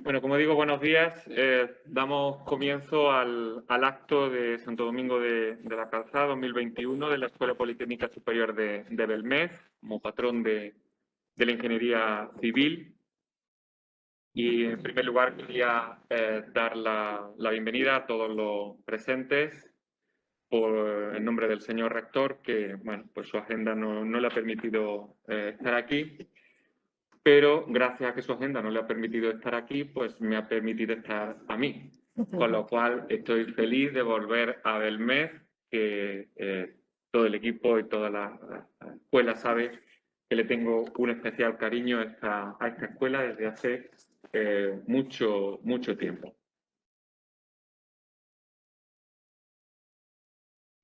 Bueno, como digo, buenos días. Damos comienzo al acto de Santo Domingo de la Calzada 2021 de la Escuela Politécnica Superior de Belmez, como patrón de la ingeniería civil. Y en primer lugar quería dar la bienvenida a todos los presentes en nombre del señor rector, que bueno, pues su agenda no le ha permitido estar aquí. Pero gracias a que su agenda no le ha permitido estar aquí, pues me ha permitido estar a mí. Con lo cual estoy feliz de volver a Belmez, que todo el equipo y toda la escuela sabe que le tengo un especial cariño a esta escuela desde hace mucho tiempo.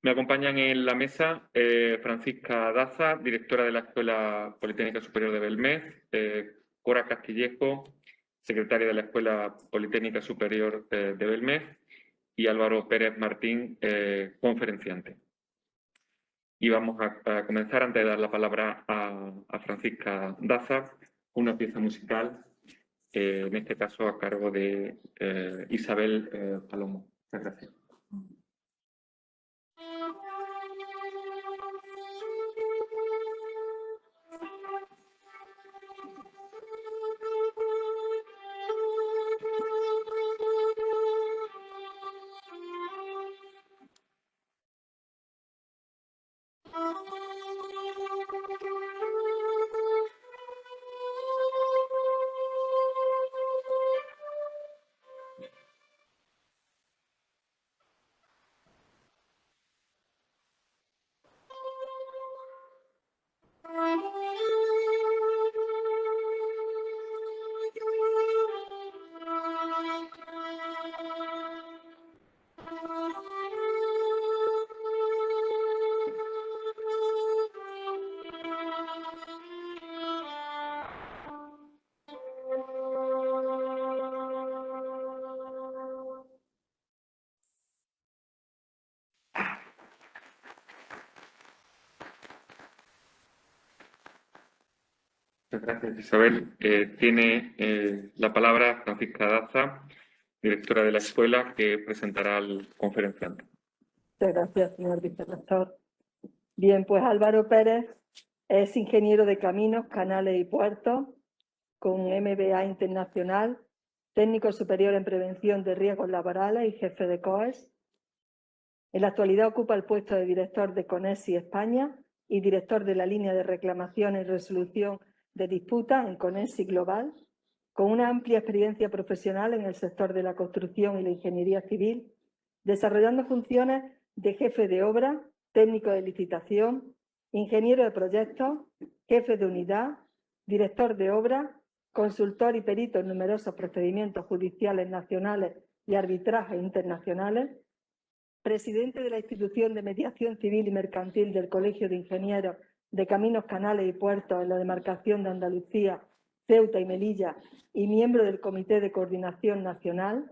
Me acompañan en la mesa Francisca Daza, directora de la Escuela Politécnica Superior de Belmez, Cora Castillejo, secretaria de la Escuela Politécnica Superior de Belmez, y Álvaro Pérez Martín, conferenciante. Y vamos a comenzar, antes de dar la palabra a Francisca Daza, una pieza musical, en este caso a cargo de Isabel Palomo. Muchas gracias. Muchas gracias, Isabel. Tiene la palabra Francisca Daza, directora de la escuela, que presentará al conferenciante. Muchas gracias, señor vicerrector. Bien, pues Álvaro Pérez es ingeniero de caminos, canales y puertos, con MBA internacional, técnico superior en prevención de riesgos laborales y jefe de COES. En la actualidad ocupa el puesto de director de CONESI España y director de la línea de reclamación y resolución de disputas en CONESI Global, con una amplia experiencia profesional en el sector de la construcción y la ingeniería civil, desarrollando funciones de jefe de obra, técnico de licitación, ingeniero de proyectos, jefe de unidad, director de obra, consultor y perito en numerosos procedimientos judiciales nacionales y arbitrajes internacionales, presidente de la Institución de Mediación Civil y Mercantil del Colegio de Ingenieros de Caminos, Canales y Puertos en la demarcación de Andalucía, Ceuta y Melilla, y miembro del Comité de Coordinación Nacional,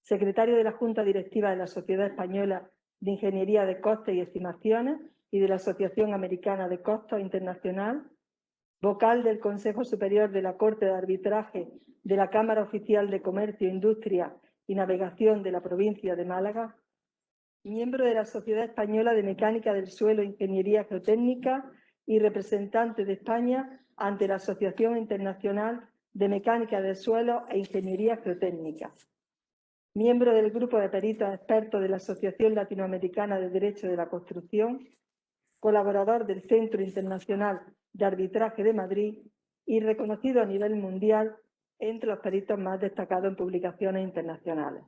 secretario de la Junta Directiva de la Sociedad Española de Ingeniería de Costes y Estimaciones y de la Asociación Americana de Costos Internacional, vocal del Consejo Superior de la Corte de Arbitraje de la Cámara Oficial de Comercio, Industria y Navegación de la provincia de Málaga, miembro de la Sociedad Española de Mecánica del Suelo e Ingeniería Geotécnica y representante de España ante la Asociación Internacional de Mecánica del Suelo e Ingeniería Geotécnica. Miembro del Grupo de Peritos Expertos de la Asociación Latinoamericana de Derecho de la Construcción, colaborador del Centro Internacional de Arbitraje de Madrid y reconocido a nivel mundial entre los peritos más destacados en publicaciones internacionales.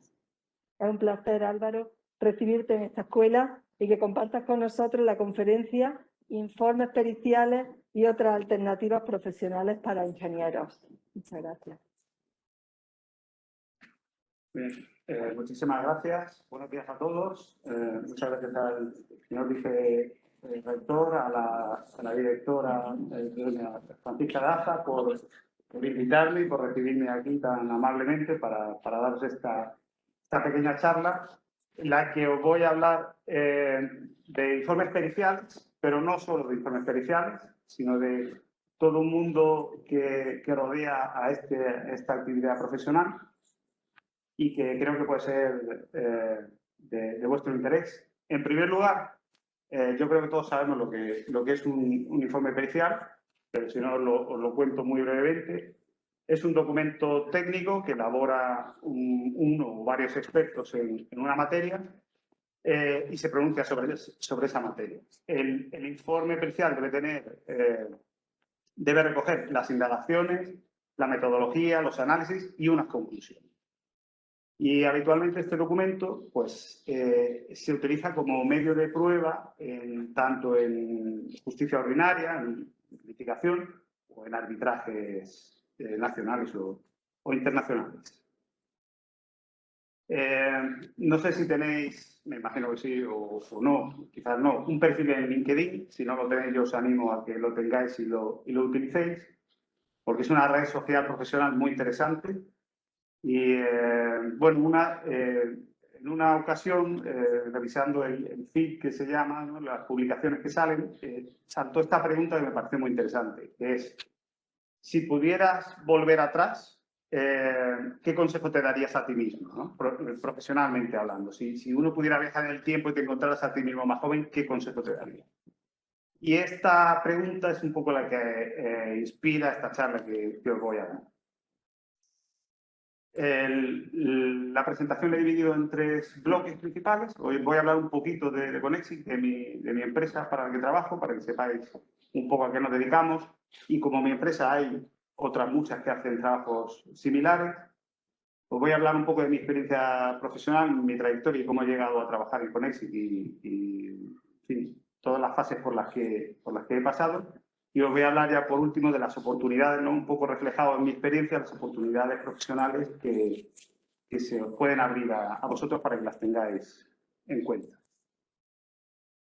Es un placer, Álvaro, recibirte en esta escuela y que compartas con nosotros la conferencia Informes Periciales y otras alternativas profesionales para ingenieros. Muchas gracias. Bien, muchísimas gracias. Buenos días a todos. Muchas gracias al señor vicerrector, a la directora doña Francisca Daza por invitarme y por recibirme aquí tan amablemente para daros esta pequeña charla, en la que os voy a hablar de informes periciales, pero no solo de informes periciales, sino de todo un mundo que rodea a esta actividad profesional y que creo que puede ser de vuestro interés. En primer lugar, yo creo que todos sabemos lo que es un informe pericial, pero si no os lo cuento muy brevemente. Es un documento técnico que elabora uno o varios expertos en una materia y se pronuncia sobre esa materia. El informe pericial debe recoger las indagaciones, la metodología, los análisis y unas conclusiones. Y habitualmente este documento pues, se utiliza como medio de prueba tanto en justicia ordinaria, en litigación o en arbitrajes nacionales o internacionales. No sé si tenéis, me imagino que sí o no, quizás no, un perfil en LinkedIn. Si no lo tenéis, yo os animo a que lo tengáis y lo utilicéis, porque es una red social profesional muy interesante. Y bueno, en una ocasión, revisando el feed que se llama, ¿no?, las publicaciones que salen, saltó esta pregunta que me parece muy interesante, que es: si pudieras volver atrás, ¿qué consejo te darías a ti mismo, ¿no?, profesionalmente hablando? Si uno pudiera viajar en el tiempo y te encontraras a ti mismo más joven, ¿qué consejo te darías? Y esta pregunta es un poco la que inspira esta charla que os voy a dar. La presentación la he dividido en 3 bloques principales. Hoy voy a hablar un poquito de Conexit, de mi empresa para la que trabajo, para que sepáis un poco a qué nos dedicamos. Y como mi empresa hay otras muchas que hacen trabajos similares, os voy a hablar un poco de mi experiencia profesional, mi trayectoria y cómo he llegado a trabajar en Conexit y en fin, todas las fases por las que he pasado. Y os voy a hablar ya por último de las oportunidades, ¿no?, un poco reflejado en mi experiencia, las oportunidades profesionales que se os pueden abrir a vosotros para que las tengáis en cuenta.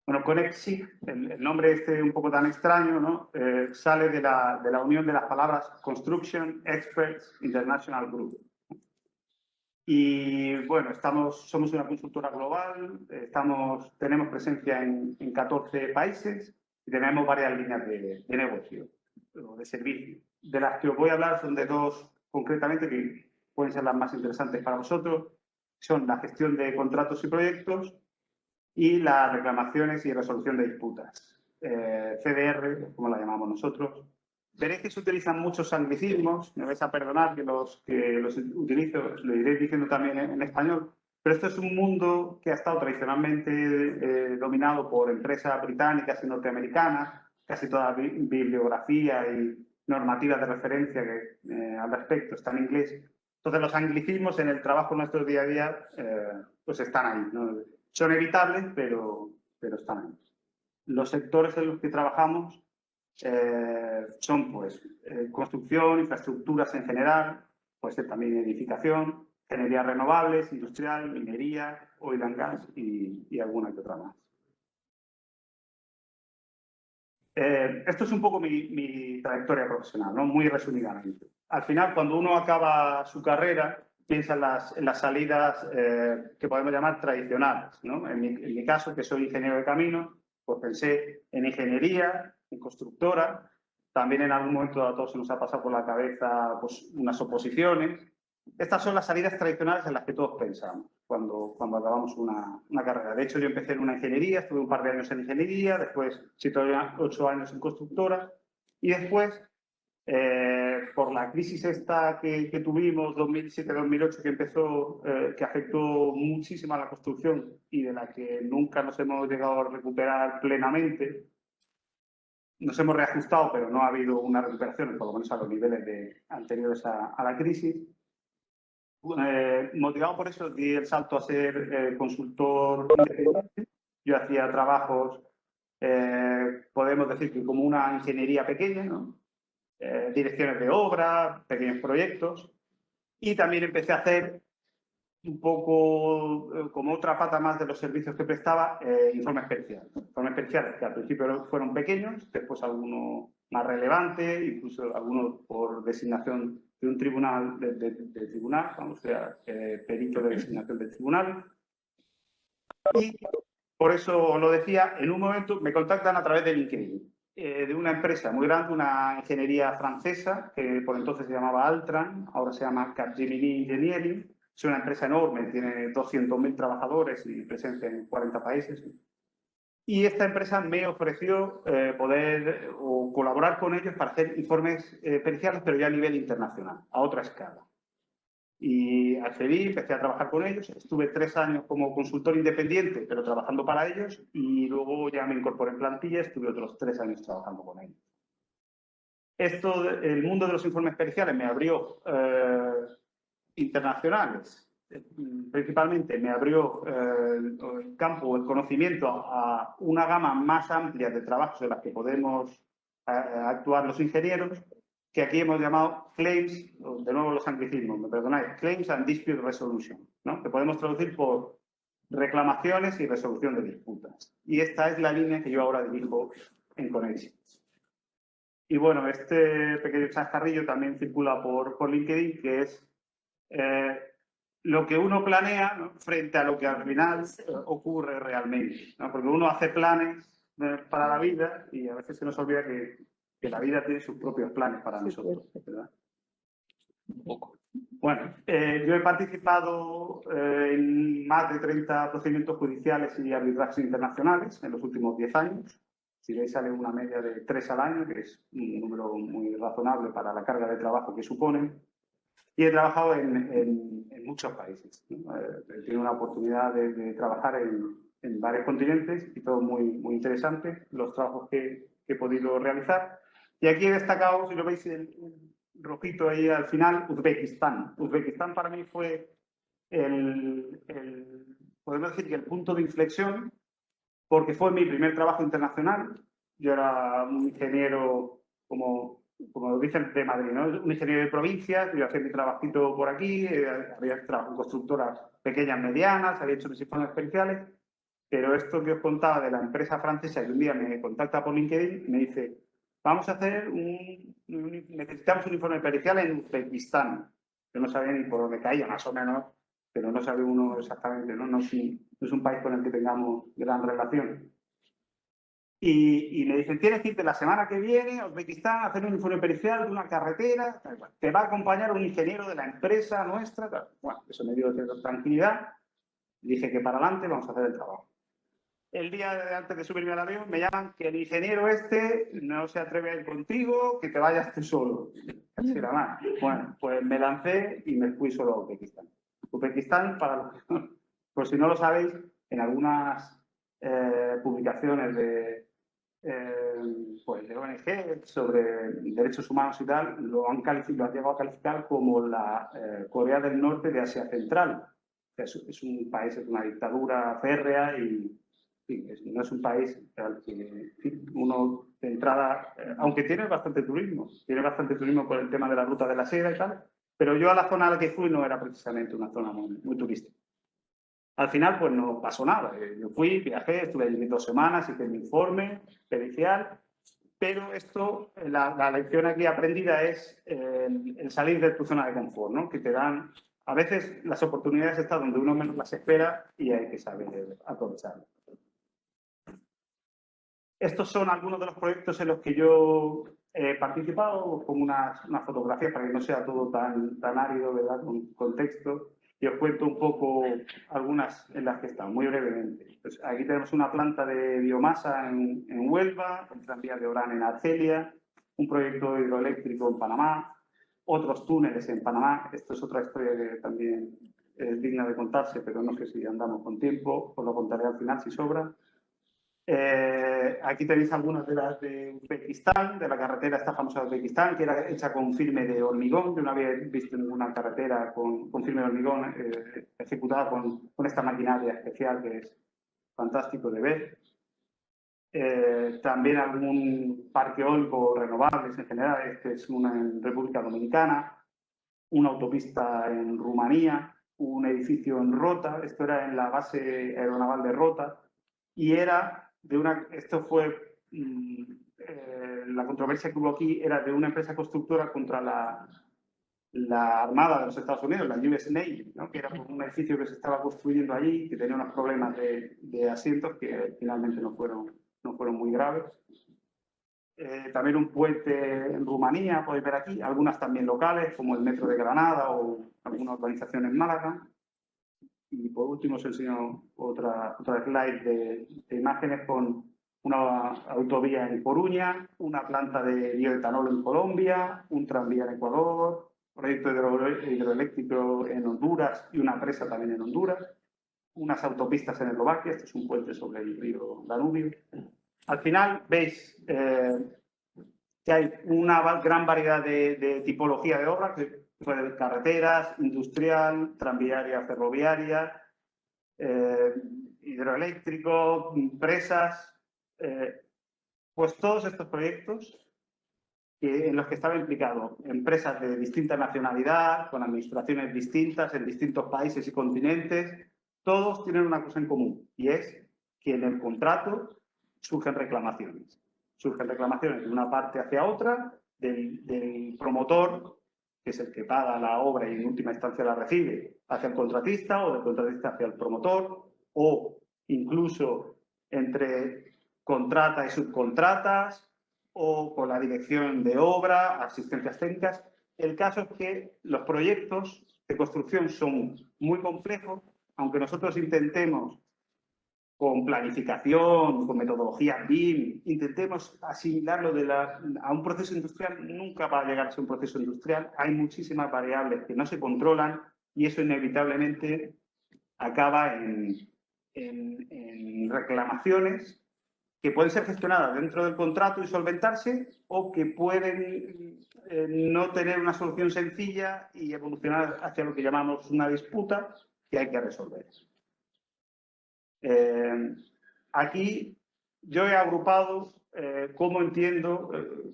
Bueno, Conexit, el nombre este un poco tan extraño, ¿no?, sale de la unión de las palabras Construction Experts International Group. Y bueno, somos una consultora global, tenemos presencia en 14 países y tenemos varias líneas de negocio o de servicio. De las que os voy a hablar son de 2 concretamente que pueden ser las más interesantes para vosotros. Son la gestión de contratos y proyectos y las reclamaciones y resolución de disputas. CDR, como la llamamos nosotros. Veréis que se utilizan muchos anglicismos, me vais a perdonar que los utilizo, lo iré diciendo también en español, pero esto es un mundo que ha estado tradicionalmente dominado por empresas británicas y norteamericanas. Casi toda bibliografía y normativa de referencia al respecto está en inglés. Entonces los anglicismos en el trabajo nuestro día a día pues están ahí, ¿no? Son evitables, pero están ahí. Los sectores en los que trabajamos son pues construcción, infraestructuras en general, puede ser también edificación, energías renovables, industrial, minería, oil and gas y alguna que otra más. Esto es un poco mi trayectoria profesional, ¿no?, muy resumidamente. Al final, cuando uno acaba su carrera, piensa en las salidas que podemos llamar tradicionales, ¿no? En mi caso, que soy ingeniero de caminos, pues pensé en ingeniería, en constructora. También en algún momento a todos se nos ha pasado por la cabeza pues, unas oposiciones. Estas son las salidas tradicionales en las que todos pensamos cuando acabamos una carrera. De hecho, yo empecé en una ingeniería, estuve un par de años en ingeniería, después 7 o 8 años en constructora y después, por la crisis esta que tuvimos 2007-2008, que empezó, que afectó muchísimo a la construcción y de la que nunca nos hemos llegado a recuperar plenamente. Nos hemos reajustado, pero no ha habido una recuperación, por lo menos a los niveles anteriores a la crisis. Motivado por eso, di el salto a ser consultor independiente. Yo hacía trabajos, podemos decir que como una ingeniería pequeña, ¿no?, direcciones de obra, pequeños proyectos, y también empecé a hacer un poco como otra pata más de los servicios que prestaba, informes periciales. Informes periciales que al principio fueron pequeños, después algunos más relevantes, incluso algunos por designación de un tribunal, de tribunal, o sea, perito de designación del tribunal. Y por eso lo decía, en un momento me contactan a través de LinkedIn. de una empresa muy grande, una ingeniería francesa, que por entonces se llamaba Altran, ahora se llama Capgemini Engineering. Es una empresa enorme, tiene 200.000 trabajadores y presencia en 40 países. Y esta empresa me ofreció poder o colaborar con ellos para hacer informes periciales, pero ya a nivel internacional, a otra escala. Y accedí, empecé a trabajar con ellos, estuve 3 años como consultor independiente, pero trabajando para ellos, y luego ya me incorporé en plantilla, estuve otros 3 años trabajando con ellos. El mundo de los informes periciales me abrió internacionales. Principalmente me abrió el campo, el conocimiento a una gama más amplia de trabajos en las que podemos actuar los ingenieros, que aquí hemos llamado claims, de nuevo los anglicismos, me perdonáis, claims and dispute resolution, ¿no? Que podemos traducir por reclamaciones y resolución de disputas. Y esta es la línea que yo ahora dirijo en Connexions. Y bueno, este pequeño chascarrillo también circula por LinkedIn, que es lo que uno planea, ¿no?, frente a lo que al final ocurre realmente, ¿no? Porque uno hace planes para la vida y a veces se nos olvida que la vida tiene sus propios planes para nosotros, ¿verdad? Un poco. Bueno, yo he participado en más de 30 procedimientos judiciales y arbitrajes internacionales en los últimos 10 años. Si veis, sale una media de 3 al año, que es un número muy razonable para la carga de trabajo que suponen. Y he trabajado en muchos países, ¿no? He tenido una oportunidad de trabajar en varios continentes y todo muy, muy interesante, los trabajos que he podido realizar. Y aquí he destacado, si lo veis, el rojito ahí al final, Uzbekistán. Uzbekistán para mí fue podemos decir que el punto de inflexión, porque fue mi primer trabajo internacional. Yo era un ingeniero, como dicen, de Madrid, ¿no? Un ingeniero de provincias, yo hacía mi trabajito por aquí, había trabajado en constructoras pequeñas, medianas, había hecho mis informes especiales, pero esto que os contaba de la empresa francesa, que un día me contacta por LinkedIn y me dice, vamos a hacer necesitamos un informe pericial en Uzbekistán. Yo no sabía ni por dónde caía, más o menos, pero no sabe uno exactamente, ¿no? No es un país con el que tengamos gran relación. Y me dicen, tienes que irte la semana que viene a Uzbekistán a hacer un informe pericial de una carretera, tal cual. Te va a acompañar un ingeniero de la empresa nuestra, tal. Bueno, eso me dio cierta tranquilidad. Dije que para adelante vamos a hacer el trabajo. El día antes de subirme al avión me llaman que el ingeniero este no se atreve a ir contigo, que te vayas tú solo. Así era más. Bueno, pues me lancé y me fui solo a Uzbekistán. Uzbekistán, por si no lo sabéis, en algunas publicaciones pues de ONG sobre derechos humanos y tal, lo han llegado a calificar como la Corea del Norte de Asia Central. Es un país, es una dictadura férrea y no es un país al que uno de entrada, aunque tiene bastante turismo por el tema de la ruta de la seda y tal, pero yo a la zona a la que fui no era precisamente una zona muy turística. Al final, pues no pasó nada. Yo fui, viajé, estuve allí 2 semanas, hice mi informe pericial, pero esto, la lección aquí aprendida es el salir de tu zona de confort, ¿no? Que te dan, a veces las oportunidades están donde uno menos las espera y hay que saber aprovecharlas. Estos son algunos de los proyectos en los que yo he participado, con unas fotografías para que no sea todo tan árido, ¿verdad? Con texto. Y os cuento un poco algunas en las que están, muy brevemente. Pues aquí tenemos una planta de biomasa en Huelva, el tranvía de Orán en Argelia, un proyecto hidroeléctrico en Panamá, otros túneles en Panamá. Esto es otra historia que también es digna de contarse, pero no sé si andamos con tiempo, os lo contaré al final si sobra. Aquí tenéis algunas de las de Uzbekistán, de la carretera esta famosa de Uzbekistán, que era hecha con firme de hormigón. Yo no había visto ninguna carretera con firme de hormigón ejecutada con esta maquinaria especial que es fantástico de ver. También algún parque eólico renovables en general. Este es una en República Dominicana, una autopista en Rumanía, un edificio en Rota. Esto era en la base aeronaval de Rota y era esto fue la controversia que hubo aquí, era de una empresa constructora contra la Armada de los Estados Unidos, la US Navy, ¿no? Que era por un edificio que se estaba construyendo allí, que tenía unos problemas de asientos que finalmente no fueron muy graves. también un puente en Rumanía, podéis ver aquí, algunas también locales, como el Metro de Granada o alguna urbanización en Málaga. Y por último os enseño otra slide de imágenes con una autovía en Coruña, una planta de bioetanol en Colombia, un tranvía en Ecuador, proyecto hidroeléctrico en Honduras y una presa también en Honduras, unas autopistas en Eslovaquia, este es un puente sobre el río Danubio. Al final veis que hay una gran variedad de tipología de obra, que puede ser carreteras, industrial, tranviaria, ferroviaria, hidroeléctrico, presas, pues todos estos proyectos en los que estaba implicado empresas de distinta nacionalidad, con administraciones distintas en distintos países y continentes, todos tienen una cosa en común, y es que en el contrato surgen reclamaciones. Surgen reclamaciones de una parte hacia otra, del promotor, que es el que paga la obra y en última instancia la recibe, hacia el contratista, o del contratista hacia el promotor, o incluso entre contrata y subcontratas, o con la dirección de obra, asistencias técnicas. El caso es que los proyectos de construcción son muy complejos, aunque nosotros intentemos con planificación, con metodología BIM, intentemos asimilarlo a un proceso industrial, nunca va a llegar a ser un proceso industrial. Hay muchísimas variables que no se controlan y eso inevitablemente acaba en reclamaciones que pueden ser gestionadas dentro del contrato y solventarse, o que pueden no tener una solución sencilla y evolucionar hacia lo que llamamos una disputa que hay que resolver. Aquí yo he agrupado cómo entiendo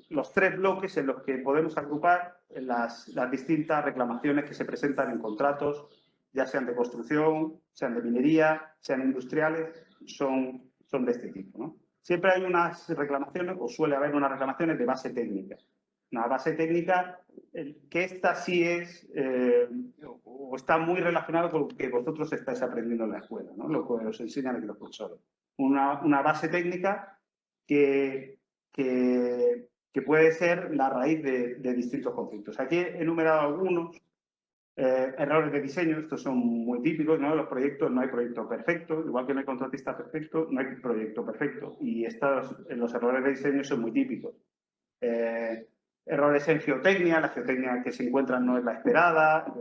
los tres bloques en los que podemos agrupar las distintas reclamaciones que se presentan en contratos, ya sean de construcción, sean de minería, sean industriales, son de este tipo, ¿no? Siempre hay unas reclamaciones, o suele haber unas reclamaciones de base técnica. Una base técnica que esta sí es, o está muy relacionada con lo que vosotros estáis aprendiendo en la escuela, ¿no? Lo que os enseñan aquí los profesores. Una base técnica que puede ser la raíz de distintos conflictos. Aquí he enumerado algunos. Errores de diseño, estos son muy típicos, ¿no? Los proyectos, no hay proyecto perfecto, igual que no hay contratista perfecto, no hay proyecto perfecto. Y los errores de diseño son muy típicos. Errores en geotecnia, la geotecnia que se encuentra no es la esperada,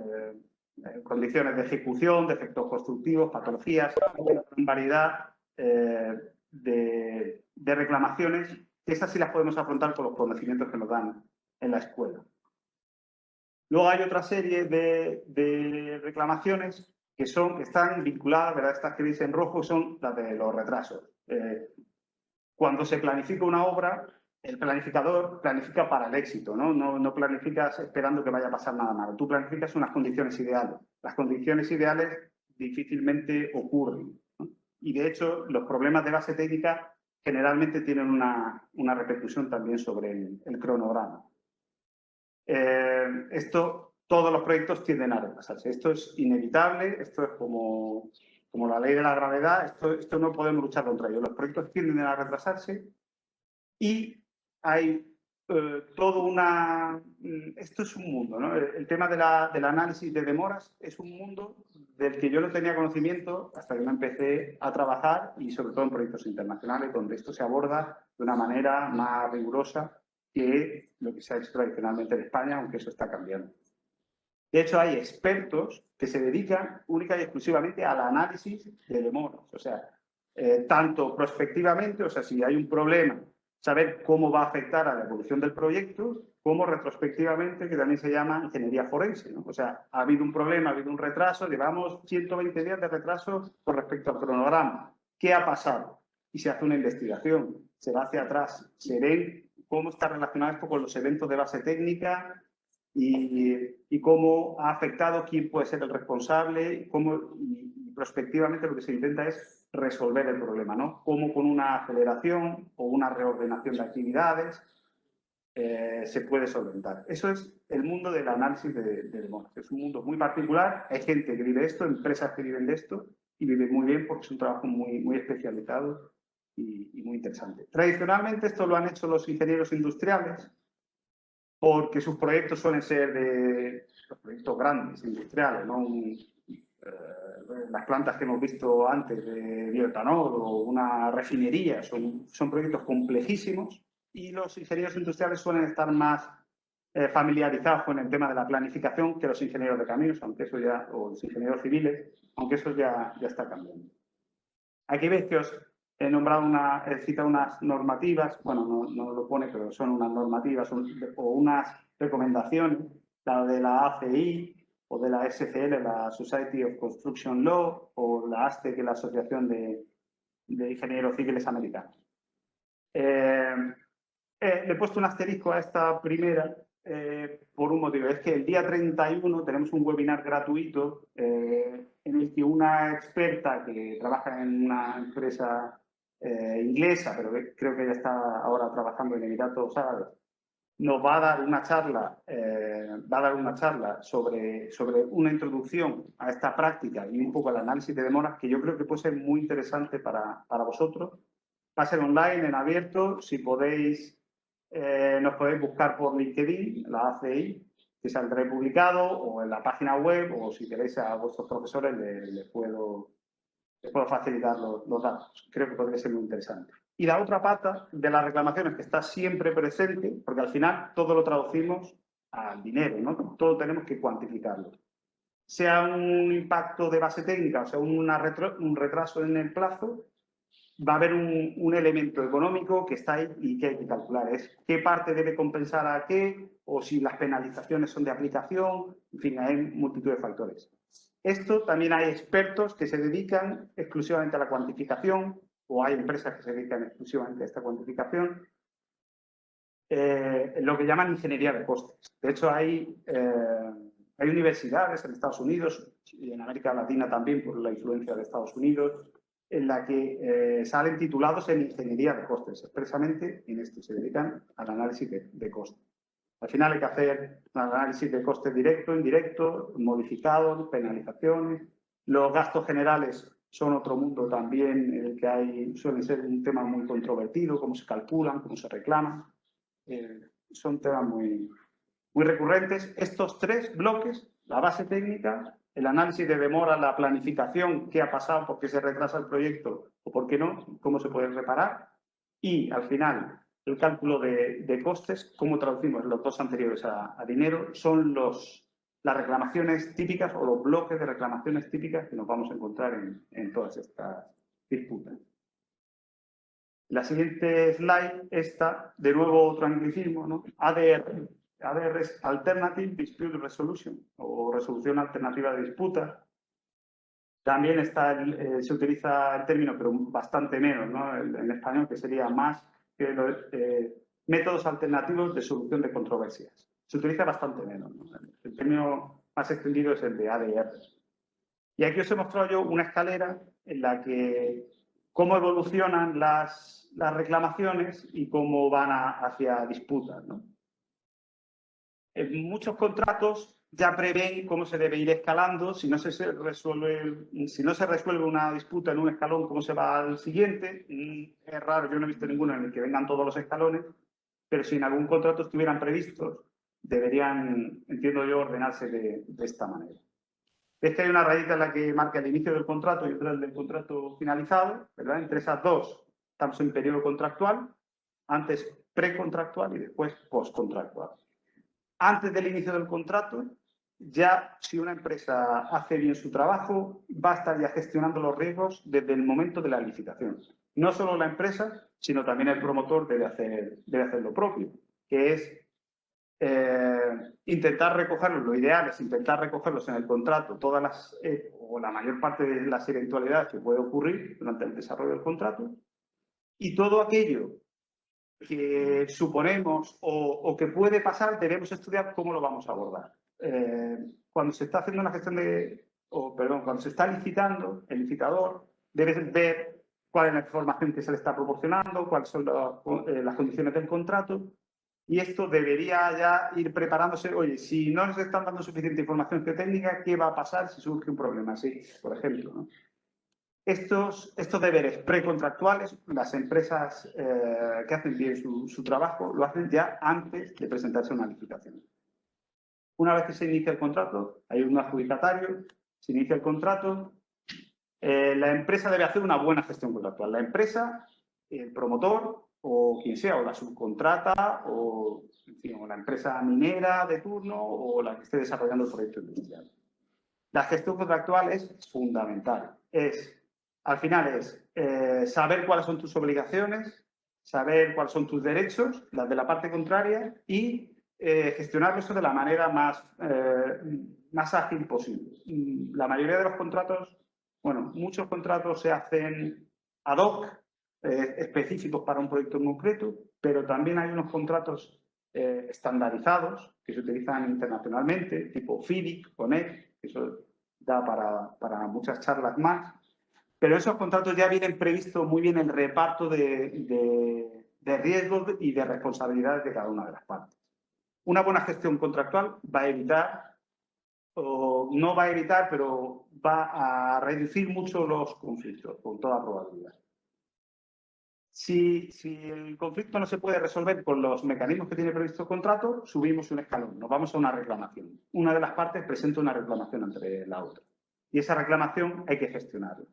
condiciones de ejecución, defectos constructivos, patologías, una variedad de reclamaciones, que esas sí las podemos afrontar con los conocimientos que nos dan en la escuela. Luego hay otra serie de reclamaciones que están vinculadas, ¿verdad? Estas que veis en rojo son las de los retrasos. Cuando se planifica una obra, el planificador planifica para el éxito, ¿no? No planificas esperando que vaya a pasar nada malo. Tú planificas unas condiciones ideales. Las condiciones ideales difícilmente ocurren, ¿no? Y de hecho, los problemas de base técnica generalmente tienen una repercusión también sobre el cronograma. Todos los proyectos tienden a retrasarse. Esto es inevitable, esto es como la ley de la gravedad, esto no podemos luchar contra ello. Los proyectos tienden a retrasarse y hay esto es un mundo, ¿no? El tema del análisis de demoras es un mundo del que yo no tenía conocimiento hasta que me empecé a trabajar, y sobre todo en proyectos internacionales, donde esto se aborda de una manera más rigurosa que lo que se ha hecho tradicionalmente en España, aunque eso está cambiando. De hecho, hay expertos que se dedican única y exclusivamente al análisis de demoras. O sea, tanto prospectivamente, o sea, si hay un problema, saber cómo va a afectar a la evolución del proyecto, como retrospectivamente, que también se llama ingeniería forense, ¿no? O sea, ha habido un problema, ha habido un retraso, llevamos 120 días de retraso con respecto al cronograma. ¿Qué ha pasado? Y se hace una investigación, se va hacia atrás, se ve cómo está relacionado esto con los eventos de base técnica y cómo ha afectado, quién puede ser el responsable, y prospectivamente lo que se intenta es resolver el problema, ¿no? Cómo con una aceleración o una reordenación de actividades se puede solventar. Eso es el mundo del análisis de demoras. Es un mundo muy particular, hay gente que vive esto, empresas que viven de esto, y viven muy bien porque es un trabajo muy, muy especializado y muy interesante. Tradicionalmente esto lo han hecho los ingenieros industriales porque sus proyectos suelen ser de los proyectos grandes, industriales, ¿no? Las plantas que hemos visto antes de bioetanol o una refinería son proyectos complejísimos y los ingenieros industriales suelen estar más familiarizados con el tema de la planificación que los ingenieros de caminos, aunque eso ya, o los ingenieros civiles, aunque eso ya está cambiando. Aquí veis que os he nombrado he citado unas normativas, bueno, no lo pone, pero son unas normativas o unas recomendaciones, la de la ACI o de la SCL, la Society of Construction Law, o la ASTE, que es la Asociación de Ingenieros Civiles Americanos. Le he puesto un asterisco a esta primera por un motivo, es que el día 31 tenemos un webinar gratuito en el que una experta que trabaja en una empresa inglesa, pero creo que ella está ahora trabajando en Emiratos Árabes, nos va a dar una charla, sobre una introducción a esta práctica y un poco al análisis de demoras que yo creo que puede ser muy interesante para vosotros. Va a ser online, en abierto, si podéis, nos podéis buscar por LinkedIn, la ACI, que saldrá publicado, o en la página web, o si queréis a vuestros profesores les puedo facilitar los datos. Creo que podría ser muy interesante. Y la otra pata de las reclamaciones que está siempre presente, porque al final todo lo traducimos al dinero, ¿no? Todo tenemos que cuantificarlo. Sea un impacto de base técnica, o sea, un retraso en el plazo, va a haber un elemento económico que está ahí y que hay que calcular. Es qué parte debe compensar a qué, o si las penalizaciones son de aplicación, en fin, hay multitud de factores. Esto también hay expertos que se dedican exclusivamente a la cuantificación, o hay empresas que se dedican exclusivamente a esta cuantificación, lo que llaman ingeniería de costes. De hecho, hay universidades en Estados Unidos y en América Latina también, por la influencia de Estados Unidos, en la que salen titulados en ingeniería de costes, expresamente en esto, se dedican al análisis de costes. Al final hay que hacer un análisis de costes directo, indirecto, modificados, penalizaciones. Los gastos generales son otro mundo también, en el que suelen ser un tema muy controvertido, cómo se calculan, cómo se reclaman. Son temas muy recurrentes. Estos tres bloques, la base técnica, el análisis de demora, la planificación, qué ha pasado, por qué se retrasa el proyecto o por qué no, cómo se puede reparar, y al final el cálculo de costes, cómo traducimos los dos anteriores a dinero, son las reclamaciones típicas o los bloques de reclamaciones típicas que nos vamos a encontrar en todas estas disputas. La siguiente slide, esta, de nuevo otro anglicismo, ¿no? ADR. ADR es Alternative Dispute Resolution, o resolución alternativa de disputa. También se utiliza el término, pero bastante menos, ¿no? En español, que sería más que métodos alternativos de solución de controversias. Se utiliza bastante menos, ¿no? El término más extendido es el de ADR. Y aquí os he mostrado yo una escalera en la que cómo evolucionan las reclamaciones y cómo van hacia disputas, ¿no? En muchos contratos ya prevén cómo se debe ir escalando. Si no se resuelve una disputa en un escalón, cómo se va al siguiente. Es raro, yo no he visto ninguno en el que vengan todos los escalones, pero si en algún contrato estuvieran previstos, deberían, entiendo yo, ordenarse de esta manera. Es que hay una rayita en la que marca el inicio del contrato y otra el del contrato finalizado, ¿verdad? Entre esas dos estamos en periodo contractual, antes precontractual y después postcontractual. Antes del inicio del contrato, ya si una empresa hace bien su trabajo, va a estar ya gestionando los riesgos desde el momento de la licitación. No solo la empresa, sino también el promotor debe hacer lo propio, que es intentar recogerlos. Lo ideal es intentar recogerlos en el contrato todas o la mayor parte de las eventualidades que puede ocurrir durante el desarrollo del contrato, y todo aquello que suponemos o que puede pasar, debemos estudiar cómo lo vamos a abordar. Cuando se está haciendo una gestión cuando se está licitando, el licitador debe ver cuál es la información que se le está proporcionando, cuáles son las condiciones del contrato, y esto debería ya ir preparándose. Oye, si no nos están dando suficiente información técnica, ¿qué va a pasar si surge un problema así, por ejemplo, ¿no? Estos deberes precontractuales, las empresas que hacen bien su trabajo, lo hacen ya antes de presentarse a una licitación. Una vez que se inicia el contrato, hay un adjudicatario, se inicia el contrato, la empresa debe hacer una buena gestión contractual. La empresa, el promotor o quien sea, o la subcontrata, o, en fin, o la empresa minera de turno o la que esté desarrollando el proyecto industrial. La gestión contractual es fundamental. Al final es saber cuáles son tus obligaciones, saber cuáles son tus derechos, las de la parte contraria, y gestionar eso de la manera más ágil posible. La mayoría de los contratos, bueno, muchos contratos se hacen ad hoc, específicos para un proyecto en concreto, pero también hay unos contratos estandarizados que se utilizan internacionalmente, tipo FIDIC o NEC, que eso da para muchas charlas más. Pero esos contratos ya vienen previsto muy bien el reparto de riesgos y de responsabilidades de cada una de las partes. Una buena gestión contractual va a evitar, o no va a evitar, pero va a reducir mucho los conflictos, con toda probabilidad. Si el conflicto no se puede resolver con los mecanismos que tiene previsto el contrato, subimos un escalón, nos vamos a una reclamación. Una de las partes presenta una reclamación ante la otra. Y esa reclamación hay que gestionarla.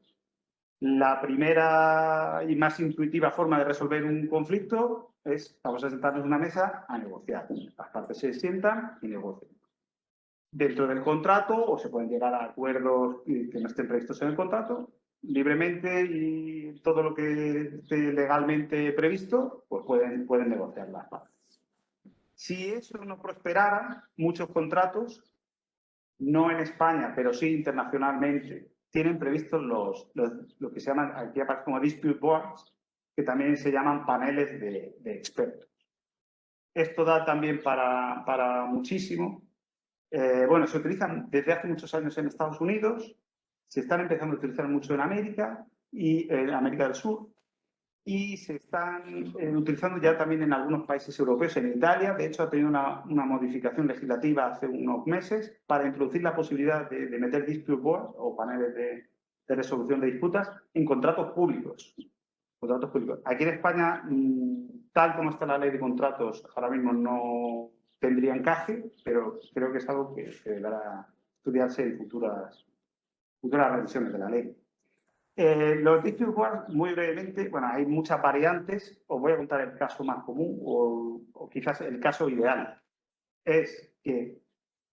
La primera y más intuitiva forma de resolver un conflicto es, vamos a sentarnos en una mesa a negociar. Las partes se sientan y negocian. Dentro del contrato, o se pueden llegar a acuerdos que no estén previstos en el contrato, libremente, y todo lo que esté legalmente previsto, pues pueden negociar las partes. Si eso no prosperara, muchos contratos, no en España, pero sí internacionalmente, tienen previstos lo que se llaman, aquí aparece como dispute boards, que también se llaman paneles de expertos. Esto da también para muchísimo. Bueno, se utilizan desde hace muchos años en Estados Unidos, se están empezando a utilizar mucho en América y en América del Sur, y se están utilizando ya también en algunos países europeos. En Italia, de hecho, ha tenido una modificación legislativa hace unos meses para introducir la posibilidad de meter dispute boards o paneles de resolución de disputas en contratos públicos. Aquí en España, tal como está la ley de contratos, ahora mismo no tendría encaje, pero creo que es algo que deberá estudiarse en futuras revisiones de la ley. Los dispute boards, muy brevemente, bueno, hay muchas variantes. Os voy a contar el caso más común o quizás el caso ideal. Es que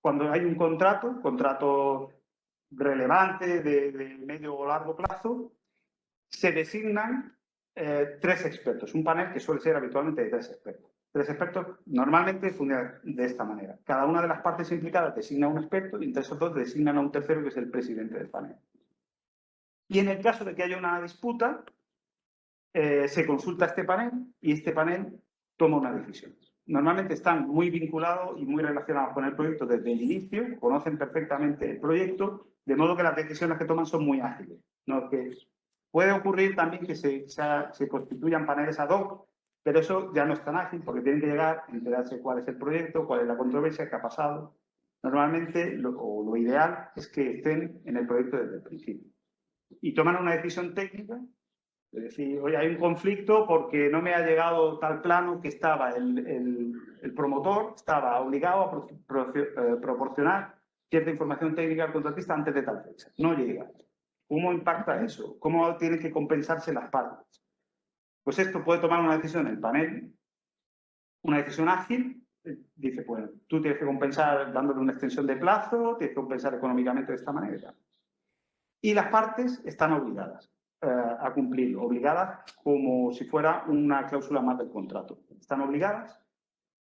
cuando hay un contrato relevante de medio o largo plazo, se designan 3 expertos, un panel que suele ser habitualmente de 3 expertos. 3 expertos normalmente funcionan de esta manera. Cada una de las partes implicadas designa un experto y entre esos 2 designan a un tercero, que es el presidente del panel. Y en el caso de que haya una disputa, se consulta a este panel y este panel toma una decisión. Normalmente están muy vinculados y muy relacionados con el proyecto desde el inicio, conocen perfectamente el proyecto, de modo que las decisiones que toman son muy ágiles. ¿No? Que puede ocurrir también que se constituyan paneles ad hoc, pero eso ya no es tan ágil porque tienen que llegar a enterarse cuál es el proyecto, cuál es la controversia, qué ha pasado. Normalmente, lo ideal es que estén en el proyecto desde el principio. Y toman una decisión técnica, es decir, oye, hay un conflicto porque no me ha llegado tal plano que estaba el promotor, estaba obligado a proporcionar cierta información técnica al contratista antes de tal fecha. No llega. ¿Cómo impacta eso? ¿Cómo tienen que compensarse las partes? Pues esto puede tomar una decisión el panel, una decisión ágil. Dice, pues tú tienes que compensar dándole una extensión de plazo, tienes que compensar económicamente de esta manera. Y las partes están obligadas a cumplir, obligadas como si fuera una cláusula más del contrato. Están obligadas,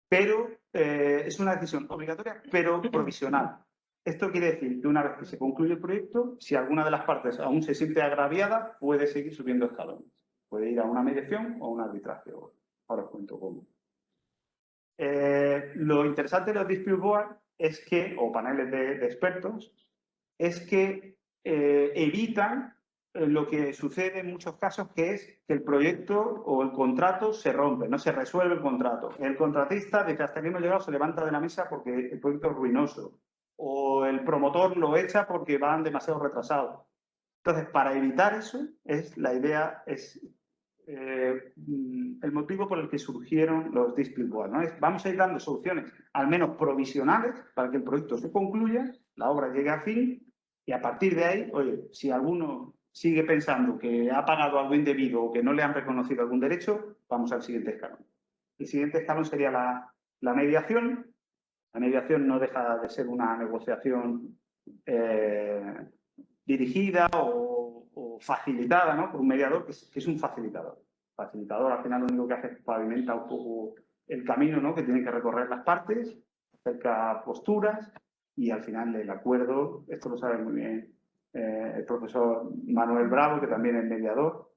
pero es una decisión obligatoria, pero provisional. Esto quiere decir que una vez que se concluye el proyecto, si alguna de las partes aún se siente agraviada, puede seguir subiendo escalones. Puede ir a una mediación o a un arbitraje. Ahora os cuento cómo. Lo interesante de los dispute boards es que, o paneles de expertos, es que evitan lo que sucede en muchos casos, que es que el proyecto o el contrato se rompe, no se resuelve el contrato. El contratista, desde hasta que hemos llegado, se levanta de la mesa porque el proyecto es ruinoso. O el promotor lo echa porque van demasiado retrasados. Entonces, para evitar eso, la idea es el motivo por el que surgieron los dispute boards, ¿no? Vamos a ir dando soluciones, al menos provisionales, para que el proyecto se concluya, la obra llegue a fin, y a partir de ahí, oye, si alguno sigue pensando que ha pagado algo indebido o que no le han reconocido algún derecho, vamos al siguiente escalón. El siguiente escalón sería la mediación. La mediación no deja de ser una negociación dirigida o facilitada, ¿no?, por un mediador que es un facilitador. El facilitador al final lo único que hace es pavimenta un poco el camino, ¿no?, que tienen que recorrer las partes, acerca posturas y al final el acuerdo, esto lo sabe muy bien el profesor Manuel Bravo, que también es mediador.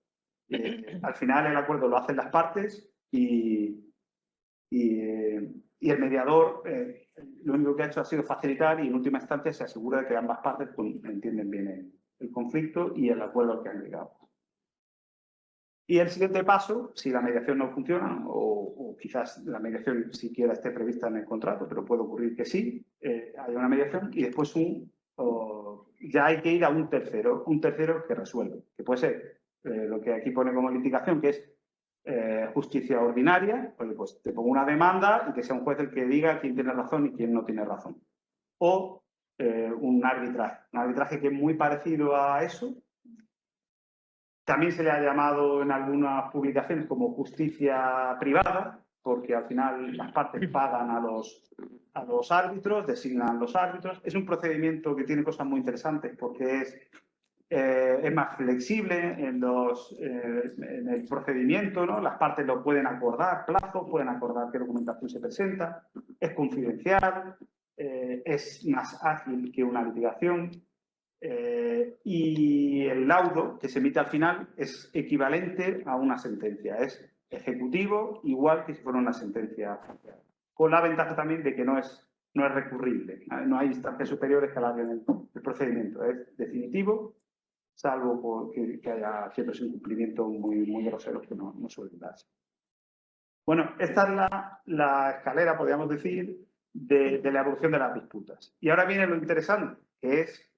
Al final el acuerdo lo hacen las partes y el mediador lo único que ha hecho ha sido facilitar y en última instancia se asegura de que ambas partes entienden bien el conflicto y el acuerdo al que han llegado. Y el siguiente paso, si la mediación no funciona o quizás la mediación siquiera esté prevista en el contrato, pero puede ocurrir que sí, hay una mediación y después ya hay que ir a un tercero que resuelve, que puede ser lo que aquí pone como litigación, que es justicia ordinaria. Oye, pues te pongo una demanda y que sea un juez el que diga quién tiene razón y quién no tiene razón. O un arbitraje que es muy parecido a eso. También se le ha llamado en algunas publicaciones como justicia privada, porque al final las partes pagan a los árbitros, designan los árbitros. Es un procedimiento que tiene cosas muy interesantes porque es más flexible en el procedimiento, ¿no? Las partes lo pueden acordar, plazos, pueden acordar qué documentación se presenta, es confidencial, es más ágil que una litigación y el laudo que se emite al final es equivalente a una sentencia, es ejecutivo igual que si fuera una sentencia, con la ventaja también de que no es recurrible, no hay instancias superiores que alarguen el procedimiento, es definitivo, salvo que haya ciertos incumplimientos muy groseros que no suelen darse. Bueno, esta es la escalera, podríamos decir, de la evolución de las disputas. Y ahora viene lo interesante, que es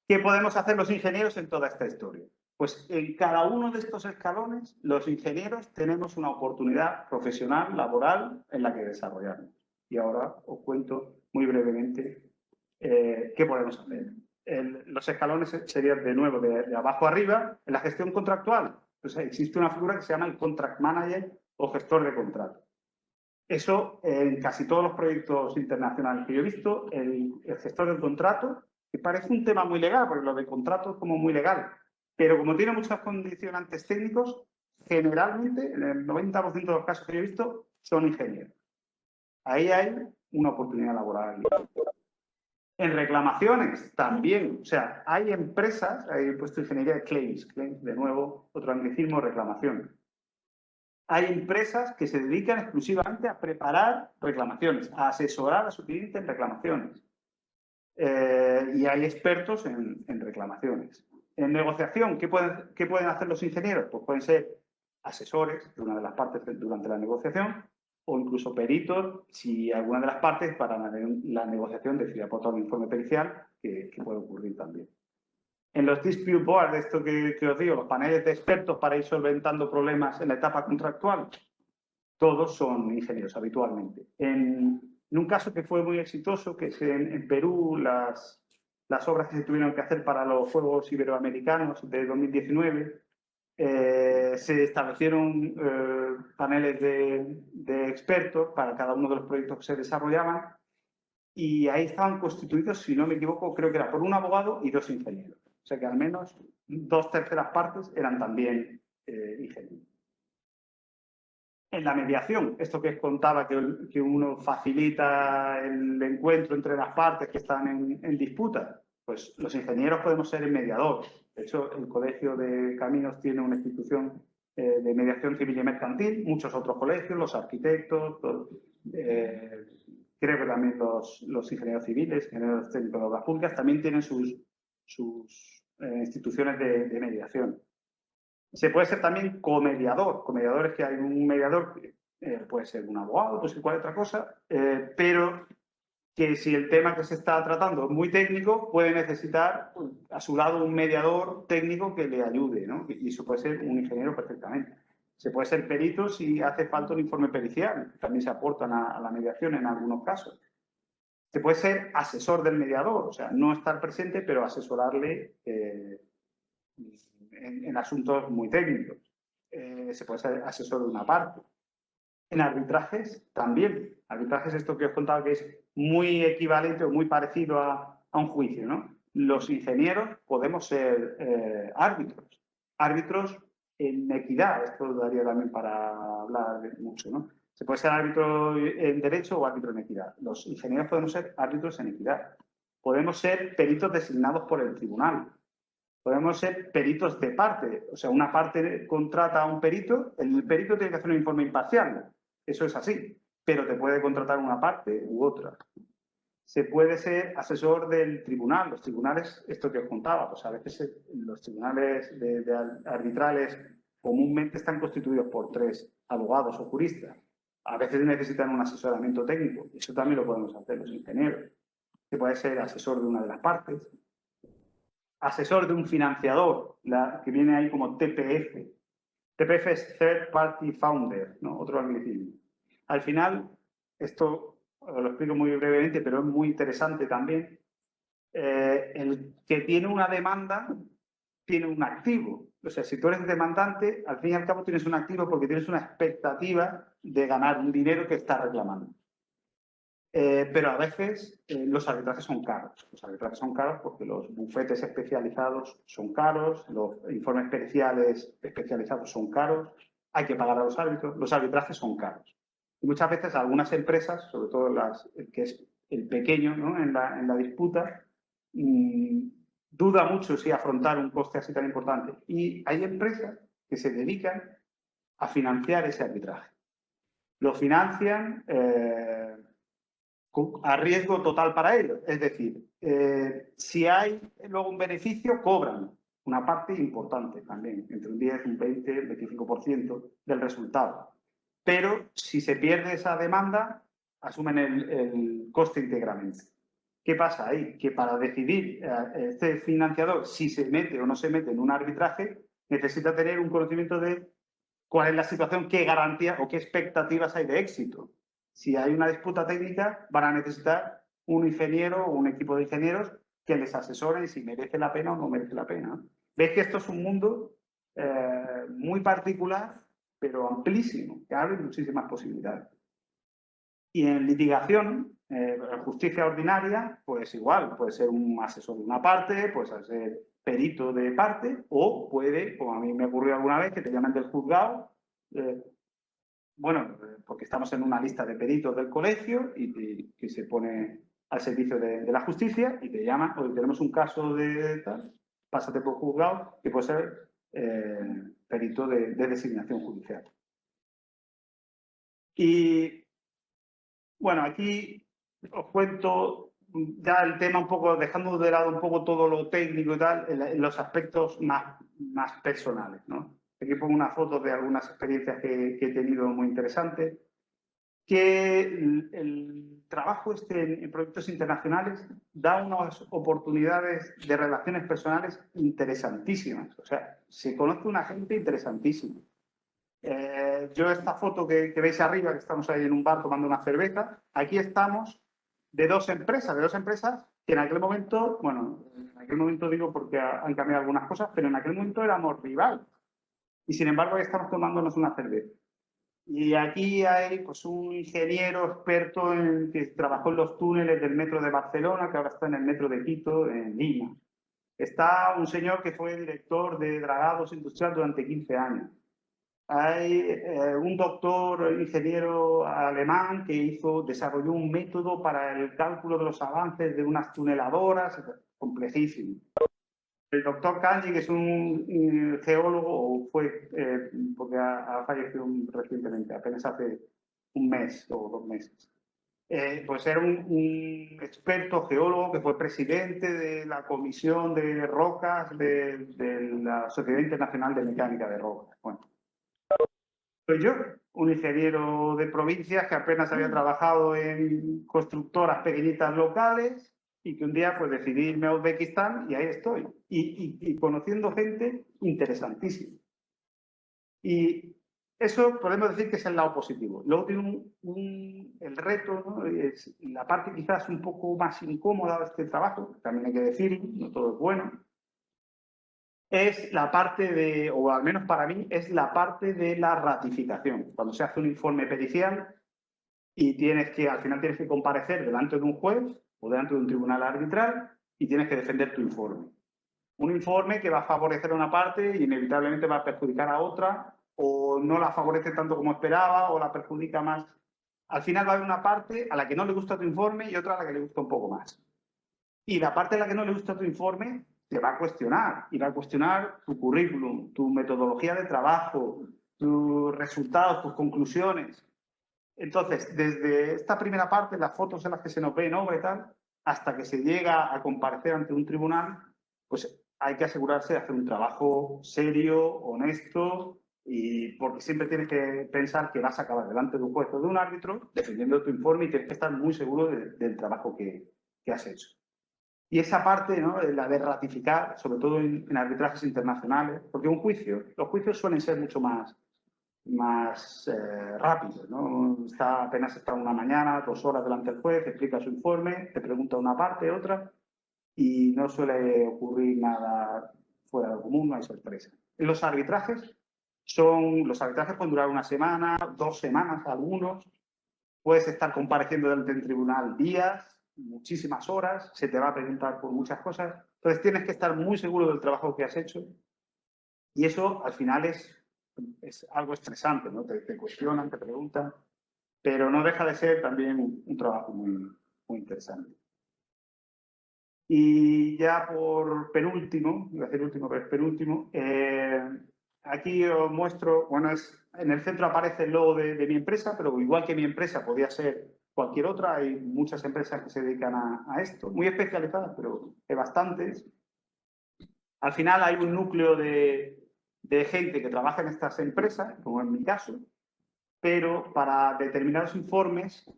¿qué podemos hacer los ingenieros en toda esta historia? Pues en cada uno de estos escalones, los ingenieros tenemos una oportunidad profesional, laboral, en la que desarrollarnos. Y ahora os cuento muy brevemente qué podemos hacer. Los escalones serían de nuevo de abajo arriba. En la gestión contractual, pues existe una figura que se llama el contract manager o gestor de contrato. Eso en casi todos los proyectos internacionales que yo he visto, el gestor del contrato, que parece un tema muy legal, porque lo de contrato es como muy legal, pero como tiene muchos condicionantes técnicos, generalmente, en el 90% de los casos que yo he visto, son ingenieros. Ahí hay una oportunidad laboral. En reclamaciones también, o sea, hay empresas, he puesto ingeniería de claims, de nuevo, otro anglicismo, reclamación. Hay empresas que se dedican exclusivamente a preparar reclamaciones, a asesorar a su cliente en reclamaciones. Y hay expertos en reclamaciones. En negociación, ¿qué pueden hacer los ingenieros? Pues pueden ser asesores de una de las partes durante la negociación o incluso peritos si alguna de las partes para la negociación decide aportar un informe pericial, que puede ocurrir también. En los dispute boards, esto que os digo, los paneles de expertos para ir solventando problemas en la etapa contractual, todos son ingenieros habitualmente. En un caso que fue muy exitoso, que es en Perú, las obras que se tuvieron que hacer para los Juegos Iberoamericanos de 2019, se establecieron paneles de expertos para cada uno de los proyectos que se desarrollaban y ahí estaban constituidos, si no me equivoco, creo que era por un abogado y 2 ingenieros. O sea que al menos 2/3 partes eran también ingenieros. En la mediación, esto que os contaba, que uno facilita el encuentro entre las partes que están en disputa, pues los ingenieros podemos ser el mediador. De hecho, el Colegio de Caminos tiene una institución de mediación civil y mercantil, muchos otros colegios, los arquitectos, creo que también los ingenieros civiles, ingenieros técnicos de obras públicas, también tienen sus instituciones de mediación. Se puede ser también comediador. Comediador es que hay un mediador, puede ser un abogado, puede ser cualquier otra cosa, pero que si el tema que se está tratando es muy técnico, puede necesitar a su lado un mediador técnico que le ayude, ¿no? Y eso puede ser un ingeniero perfectamente. Se puede ser perito si hace falta un informe pericial, también se aportan a la mediación en algunos casos. Se puede ser asesor del mediador, o sea, no estar presente, pero asesorarle en asuntos muy técnicos. Se puede ser asesor de una parte. En arbitrajes también. Arbitrajes, esto que os contaba, que es muy equivalente o muy parecido a un juicio, ¿no? Los ingenieros podemos ser árbitros. Árbitros en equidad. Esto daría también para hablar mucho, ¿no? Se puede ser árbitro en derecho o árbitro en equidad. Los ingenieros podemos ser árbitros en equidad. Podemos ser peritos designados por el tribunal. Podemos ser peritos de parte. O sea, una parte contrata a un perito, el perito tiene que hacer un informe imparcial. Eso es así. Pero te puede contratar una parte u otra. Se puede ser asesor del tribunal. Los tribunales, esto que os contaba, pues a veces los tribunales de arbitrales comúnmente están constituidos por 3 abogados o juristas. A veces necesitan un asesoramiento técnico. Eso también lo podemos hacer los ingenieros. Se puede ser asesor de una de las partes. Asesor de un financiador, que viene ahí como TPF. TPF es Third Party Founder, ¿no? Otro anglicismo. Al final, esto lo explico muy brevemente, pero es muy interesante también. El que tiene una demanda tiene un activo. O sea, si tú eres demandante, al fin y al cabo tienes un activo porque tienes una expectativa de ganar un dinero que estás reclamando. Pero a veces los arbitrajes son caros. Los arbitrajes son caros porque los bufetes especializados son caros, los informes periciales especializados son caros, hay que pagar a los árbitros, los arbitrajes son caros. Y muchas veces algunas empresas, sobre todo que es el pequeño, ¿no? en la disputa, duda mucho si afrontar un coste así tan importante. Y hay empresas que se dedican a financiar ese arbitraje. Lo financian a riesgo total para ellos. Es decir, si hay luego un beneficio, cobran una parte importante también, entre un 10, un 20, un 25% del resultado. Pero si se pierde esa demanda, asumen el coste íntegramente. ¿Qué pasa ahí? Que para decidir este financiador si se mete o no se mete en un arbitraje, necesita tener un conocimiento de cuál es la situación, qué garantía o qué expectativas hay de éxito. Si hay una disputa técnica, van a necesitar un ingeniero o un equipo de ingenieros que les asesoren si merece la pena o no merece la pena. Veis que esto es un mundo muy particular, pero amplísimo, que abre muchísimas posibilidades. Y en litigación, justicia ordinaria, pues igual, puede ser un asesor de una parte, puede ser perito de parte, o puede, como a mí me ocurrió alguna vez, que te llaman del juzgado, porque estamos en una lista de peritos del colegio y que se pone al servicio de la justicia y te llaman, o tenemos un caso de tal, pásate por juzgado, que puede ser perito de designación judicial. Y bueno, aquí os cuento ya el tema un poco, dejando de lado un poco todo lo técnico y tal, en los aspectos más personales, ¿no? Aquí pongo una foto de algunas experiencias que he tenido muy interesantes, que el trabajo en proyectos internacionales da unas oportunidades de relaciones personales interesantísimas. O sea, se conoce una gente interesantísima. Yo esta foto que veis arriba, que estamos ahí en un bar tomando una cerveza, aquí estamos de dos empresas que en aquel momento, bueno, en aquel momento digo porque han cambiado algunas cosas, pero en aquel momento éramos rivales. Y sin embargo, ahí estamos tomándonos una cerveza. Y aquí hay pues, un ingeniero experto que trabajó en los túneles del metro de Barcelona, que ahora está en el metro de Quito, en Lima. Está un señor que fue director de dragados industriales durante 15 años. Hay un doctor ingeniero alemán que desarrolló un método para el cálculo de los avances de unas tuneladoras, complejísimo. El doctor Kanji, que es un geólogo, o fue, porque ha fallecido recientemente, apenas hace un mes o 2 meses. Pues era un experto geólogo que fue presidente de la Comisión de Rocas de la Sociedad Internacional de Mecánica de Rocas. Bueno, soy yo, un ingeniero de provincias que apenas había trabajado en constructoras pequeñitas locales y que un día pues decidí irme a Uzbekistán y ahí estoy. Y conociendo gente interesantísima. Y eso podemos decir que es el lado positivo. Luego tiene el reto, ¿no? Es la parte quizás un poco más incómoda de este trabajo, también hay que decirlo, no todo es bueno, es la parte de, o al menos para mí, es la parte de la ratificación. Cuando se hace un informe pericial y al final tienes que comparecer delante de un juez o delante de un tribunal arbitral y tienes que defender tu informe. Un informe que va a favorecer a una parte y inevitablemente va a perjudicar a otra, o no la favorece tanto como esperaba, o la perjudica más. Al final va a haber una parte a la que no le gusta tu informe y otra a la que le gusta un poco más. Y la parte a la que no le gusta tu informe te va a cuestionar, y va a cuestionar tu currículum, tu metodología de trabajo, tus resultados, tus conclusiones. Entonces, desde esta primera parte, las fotos en las que se nos ve en obra y tal, hasta que se llega a comparecer ante un tribunal, pues hay que asegurarse de hacer un trabajo serio, honesto, y porque siempre tienes que pensar que vas a acabar delante de un juez o de un árbitro defendiendo tu informe y tienes que estar muy seguro del trabajo que has hecho. Y esa parte, ¿no?, la de ratificar, sobre todo en arbitrajes internacionales, porque los juicios suelen ser mucho más rápidos, ¿no? Apenas está una mañana, 2 horas delante del juez, explica su informe, te pregunta una parte, otra, y no suele ocurrir nada fuera del común, no hay sorpresa. Los arbitrajes pueden durar 1 semana, 2 semanas algunos, puedes estar compareciendo delante del tribunal días, muchísimas horas, se te va a preguntar por muchas cosas, entonces tienes que estar muy seguro del trabajo que has hecho y eso al final es algo estresante, ¿no? Te cuestionan, te preguntan, pero no deja de ser también un trabajo muy interesante. Y ya por penúltimo, iba a decir último, pero es penúltimo, aquí os muestro, bueno, en el centro aparece el logo de mi empresa, pero igual que mi empresa podía ser cualquier otra, hay muchas empresas que se dedican a esto, muy especializadas, pero hay bastantes. Al final hay un núcleo de gente que trabaja en estas empresas, como en mi caso, pero para determinados informes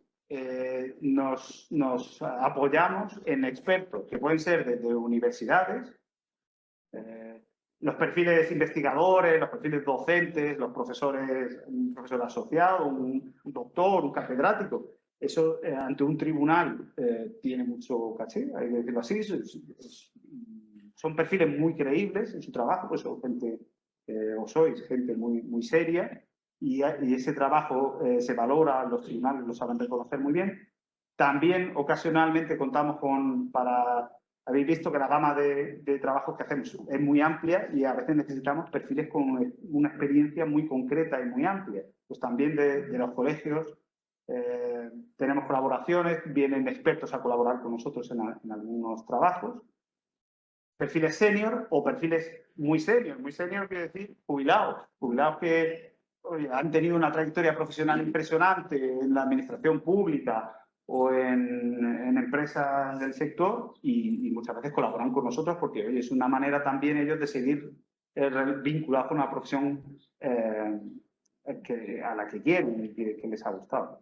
nos apoyamos en expertos que pueden ser desde universidades, los perfiles investigadores, los perfiles docentes, los profesores, un profesor asociado, un doctor, un catedrático. Eso ante un tribunal tiene mucho caché, hay que decirlo así. Son perfiles muy creíbles en su trabajo, pues son gente, o sois gente muy seria, y ese trabajo se valora, los tribunales lo saben reconocer muy bien. También ocasionalmente contamos habéis visto que la gama de trabajos que hacemos es muy amplia y a veces necesitamos perfiles con una experiencia muy concreta y muy amplia. Pues también de los colegios tenemos colaboraciones, vienen expertos a colaborar con nosotros en algunos trabajos. Perfiles senior o perfiles muy senior quiere decir jubilados que han tenido una trayectoria profesional impresionante en la administración pública o en empresas del sector y muchas veces colaboran con nosotros porque oye, es una manera también ellos de seguir vinculados con una profesión a la que quieren y que les ha gustado.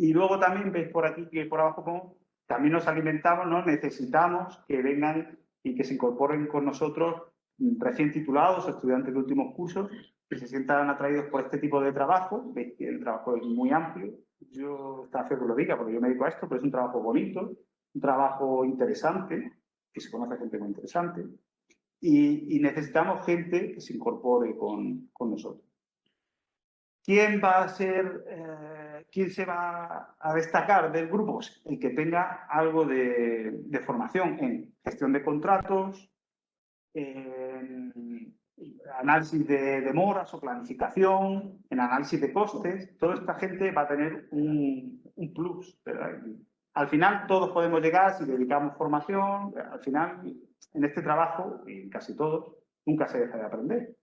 Y luego también veis por aquí que por abajo como también nos alimentamos, ¿no? Necesitamos que vengan y que se incorporen con nosotros recién titulados, estudiantes de últimos cursos, que se sientan atraídos por este tipo de trabajo. Veis que el trabajo es muy amplio. Yo está feo que lo diga porque yo me dedico a esto, pero es un trabajo bonito, un trabajo interesante, que se conoce a gente muy interesante. Y necesitamos gente que se incorpore con nosotros. ¿Quién va a ser, quién se va a destacar del grupo? Pues el que tenga algo de formación en gestión de contratos, en análisis de demoras o planificación, en análisis de costes. Toda esta gente va a tener un plus. Al final todos podemos llegar si dedicamos formación. Al final, en este trabajo, y casi todos, nunca se deja de aprender.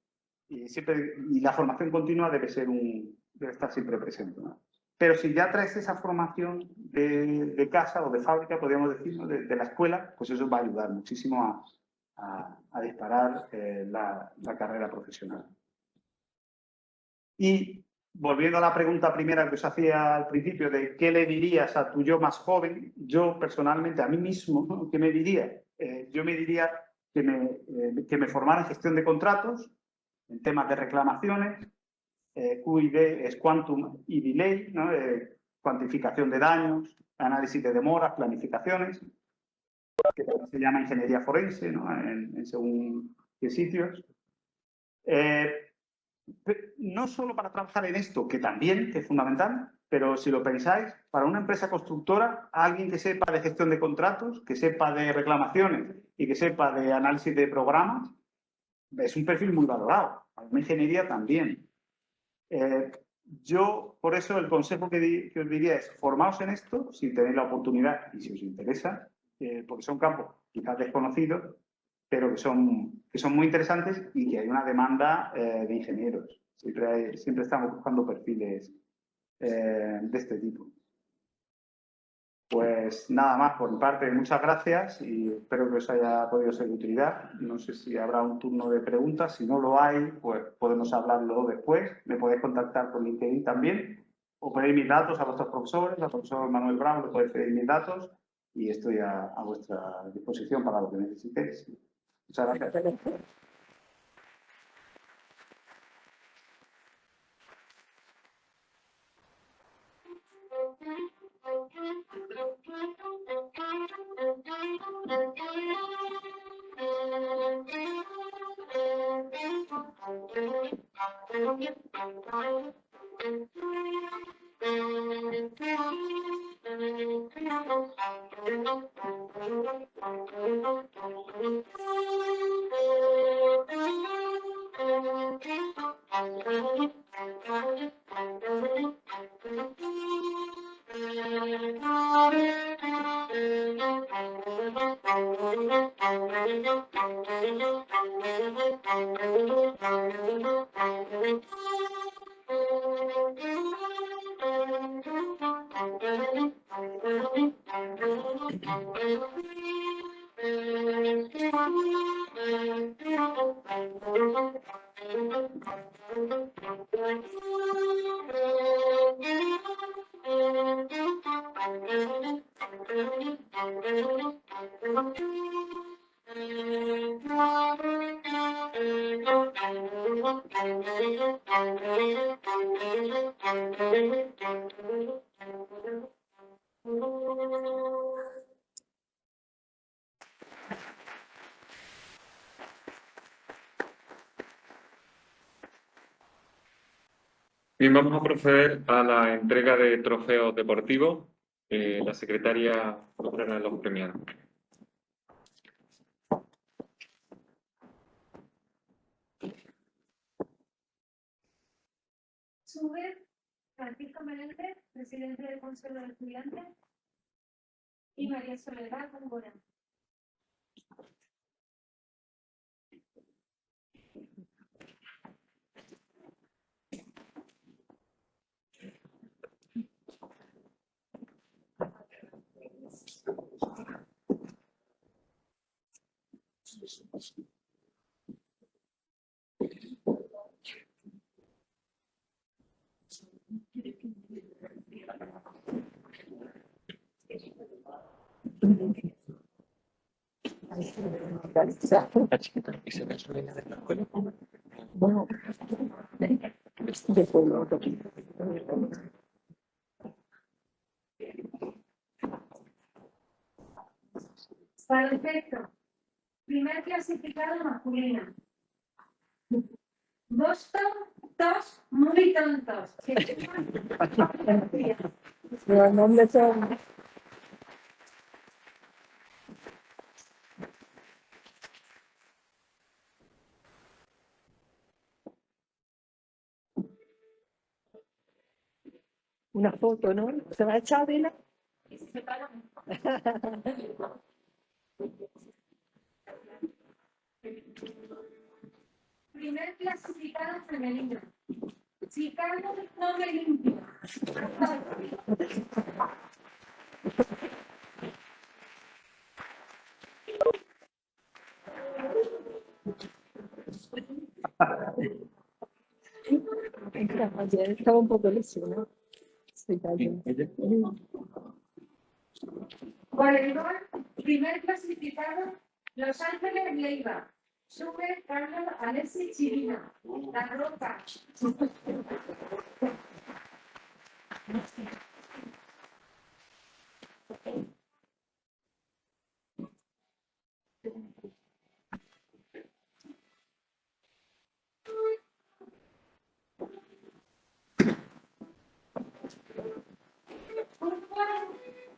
Y la formación continua debe estar siempre presente, ¿no? Pero si ya traes esa formación de casa o de fábrica, podríamos decir, ¿no? de la escuela, pues eso va a ayudar muchísimo a disparar la carrera profesional. Y volviendo a la pregunta primera que os hacía al principio de qué le dirías a tu yo más joven, yo personalmente a mí mismo, ¿no? ¿Qué me diría? Yo me diría que me formara en gestión de contratos, en temas de reclamaciones, QID es Quantum y Delay, ¿no? Cuantificación de daños, análisis de demoras, planificaciones, que también se llama ingeniería forense, ¿no? En según qué sitios. No solo para trabajar en esto, que también, que es fundamental, pero si lo pensáis, para una empresa constructora, alguien que sepa de gestión de contratos, que sepa de reclamaciones y que sepa de análisis de programas, es un perfil muy valorado. Para una ingeniería también. Yo, por eso, el consejo que os diría es formaos en esto, si tenéis la oportunidad y si os interesa, porque son campos quizás desconocidos, pero que son muy interesantes y que hay una demanda de ingenieros. Siempre estamos buscando perfiles de este tipo. Pues nada más por mi parte, muchas gracias y espero que os haya podido ser de utilidad. No sé si habrá un turno de preguntas, si no lo hay, pues podemos hablarlo después. Me podéis contactar por LinkedIn también o pedir mis datos a vuestros profesores, al profesor Manuel Bravo le podéis pedir mis datos y estoy a vuestra disposición para lo que necesitéis. Muchas gracias. Bien, vamos a proceder a la entrega de trofeos deportivos. La secretaria procurará los premiados. Sube Francisco Menéndez, presidente del Consejo de Estudiantes, y María Soledad Góngora. La chiquita, ¿y se ve sobre la de la escuela? Bueno, después lo otro. Baloncesto. Primer clasificado masculino. Boston, dos muy tontos. Los nombres son... Una foto, ¿no? ¿Se va a echar, Dina? Primer clasificado femenino. Chicago no me limpio. Ayer estaba un poco lesionado. Sí, cayó. Voleibol, primer clasificado, Los Ángeles Leiva. Sube Carlos Alexis Chirina. La Roca. Fútbol,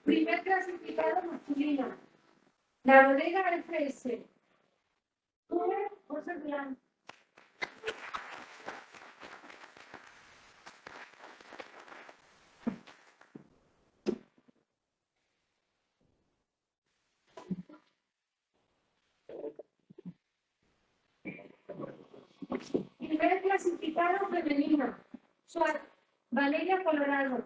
primer clasificado masculino. La Bodega FS. Sube José Blanco. Primer clasificado femenino. Suárez. Valeria Colorado.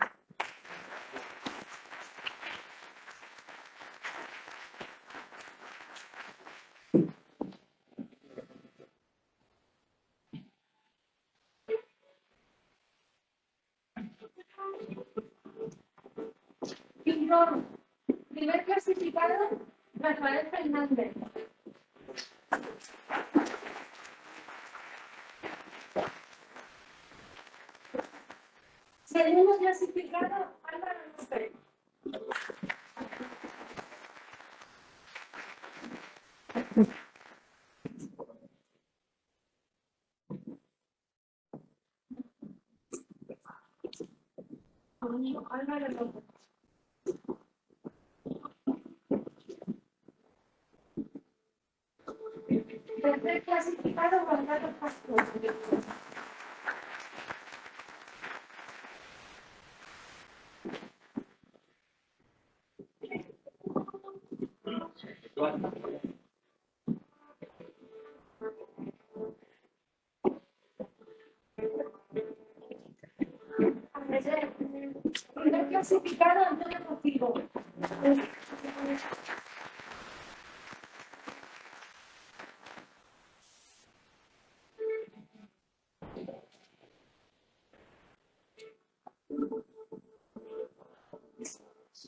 Ping-pong. Primer clasificado, Rafael Fernández. Segundo clasificado, Álvaro López. Álvaro López. Tercer clasificado, Juan Carlos Castro. Primer clasificado, Antonio Cofigo.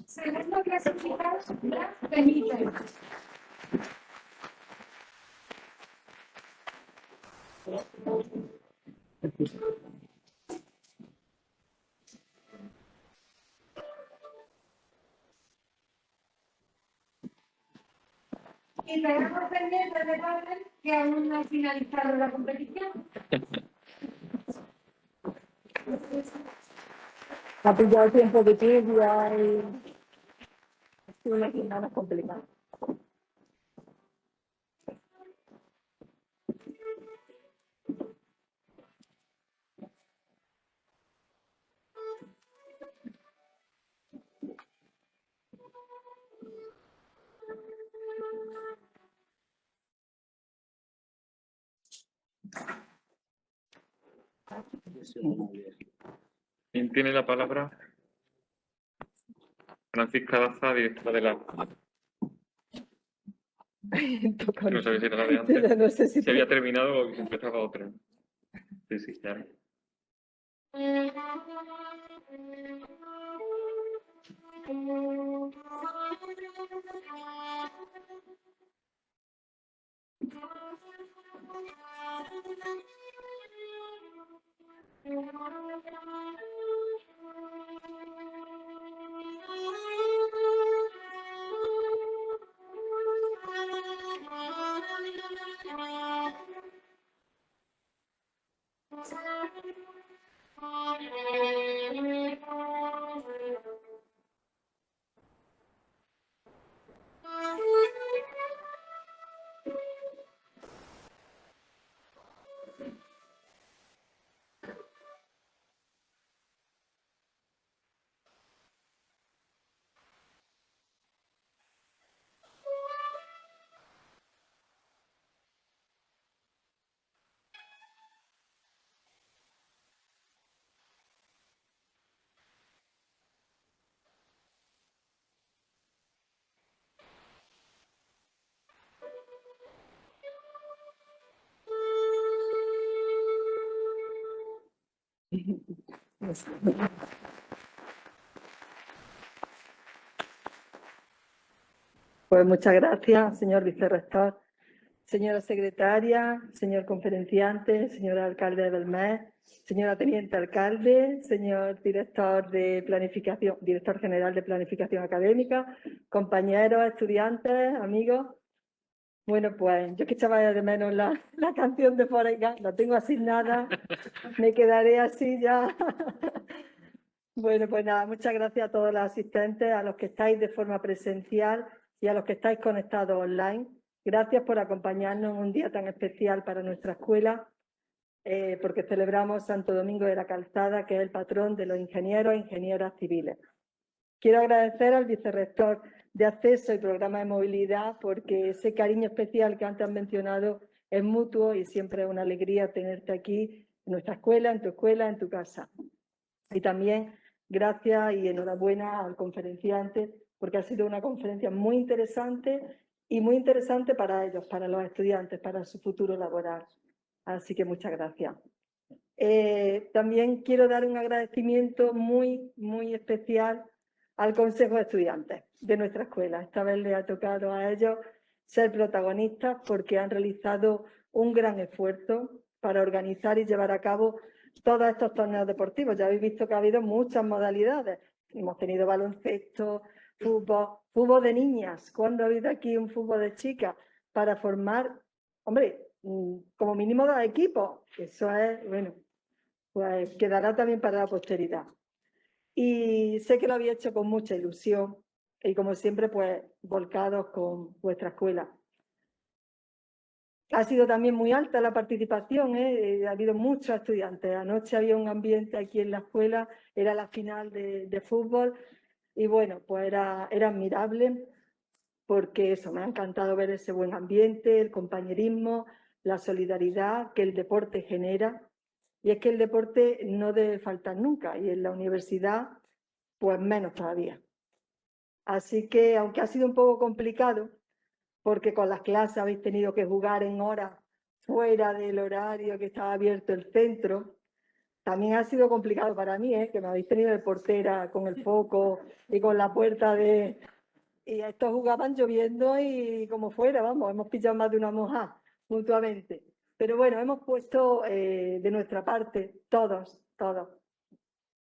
Segundo clasificado, Blas Benítez. Y tenemos pendiente de Pablo que aún no ha finalizado la competición. Ha pillado tiempo de lluvia y es una semana complicada. ¿Quién tiene la palabra? Francisca Daza, directora de la... No sabía si era la de antes. No sé si Se había terminado o empezaba otra. Sí, sí, ya. Pues muchas gracias, señor vicerrector, señora secretaria, señor conferenciante, señor alcalde de Belmez, señora teniente alcalde, señor director de planificación, director general de planificación académica, compañeros, estudiantes, amigos. Bueno, pues yo que echaba de menos la canción de Forrest Gump, la tengo asignada, me quedaré así ya. Bueno, pues nada, muchas gracias a todos los asistentes, a los que estáis de forma presencial y a los que estáis conectados online. Gracias por acompañarnos en un día tan especial para nuestra escuela, porque celebramos Santo Domingo de la Calzada, que es el patrón de los ingenieros e ingenieras civiles. Quiero agradecer al vicerrector de Acceso y Programa de Movilidad, porque ese cariño especial que antes han mencionado es mutuo y siempre es una alegría tenerte aquí en nuestra escuela, en tu escuela, en tu casa. Y también gracias y enhorabuena al conferenciante, porque ha sido una conferencia muy interesante y muy interesante para ellos, para los estudiantes, para su futuro laboral. Así que muchas gracias. También quiero dar un agradecimiento muy, muy especial al Consejo de Estudiantes de nuestra escuela. Esta vez le ha tocado a ellos ser protagonistas porque han realizado un gran esfuerzo para organizar y llevar a cabo todos estos torneos deportivos. Ya habéis visto que ha habido muchas modalidades. Hemos tenido baloncesto, fútbol de niñas. ¿Cuándo ha habido aquí un fútbol de chicas? Para formar, hombre, como mínimo 2 equipos. Eso es, bueno, pues quedará también para la posteridad. Y sé que lo había hecho con mucha ilusión y como siempre, pues volcados con vuestra escuela. Ha sido también muy alta la participación, ha habido muchos estudiantes. Anoche había un ambiente aquí en la escuela, era la final de fútbol y bueno, pues era admirable porque eso, me ha encantado ver ese buen ambiente, el compañerismo, la solidaridad que el deporte genera. Y es que el deporte no debe faltar nunca y en la universidad pues menos todavía. Así que aunque ha sido un poco complicado, porque con las clases habéis tenido que jugar en horas fuera del horario que estaba abierto el centro, también ha sido complicado para mí, que me habéis tenido de portera con el foco y con la puerta de... Y estos jugaban lloviendo y como fuera, vamos, hemos pillado más de una moja mutuamente. Pero bueno, hemos puesto de nuestra parte, todos,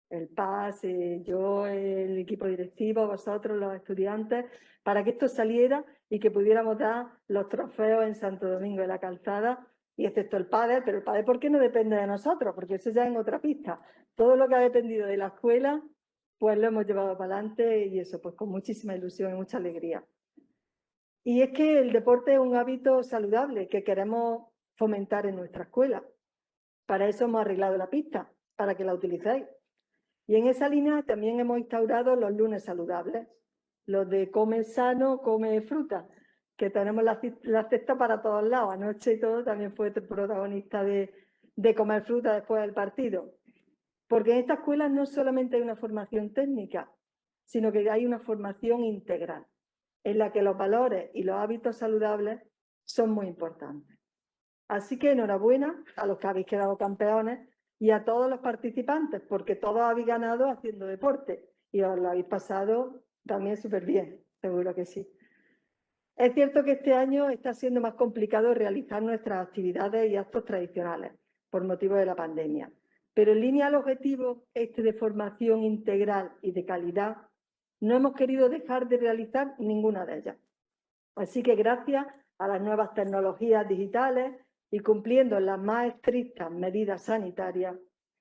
el PAS, yo, el equipo directivo, vosotros, los estudiantes, para que esto saliera y que pudiéramos dar los trofeos en Santo Domingo de la Calzada, y excepto el pádel, pero el pádel ¿por qué no depende de nosotros? Porque eso ya es en otra pista. Todo lo que ha dependido de la escuela, pues lo hemos llevado para adelante y eso, pues con muchísima ilusión y mucha alegría. Y es que el deporte es un hábito saludable que queremos fomentar en nuestra escuela. Para eso hemos arreglado la pista, para que la utilicéis. Y en esa línea también hemos instaurado los lunes saludables, los de come sano, come fruta, que tenemos la cesta para todos lados. Anoche y todo también fue protagonista de comer fruta después del partido. Porque en esta escuela no solamente hay una formación técnica, sino que hay una formación integral, en la que los valores y los hábitos saludables son muy importantes. Así que enhorabuena a los que habéis quedado campeones y a todos los participantes, porque todos habéis ganado haciendo deporte y os lo habéis pasado también súper bien, seguro que sí. Es cierto que este año está siendo más complicado realizar nuestras actividades y actos tradicionales por motivo de la pandemia, pero en línea al objetivo de formación integral y de calidad, no hemos querido dejar de realizar ninguna de ellas. Así que gracias a las nuevas tecnologías digitales y cumpliendo las más estrictas medidas sanitarias,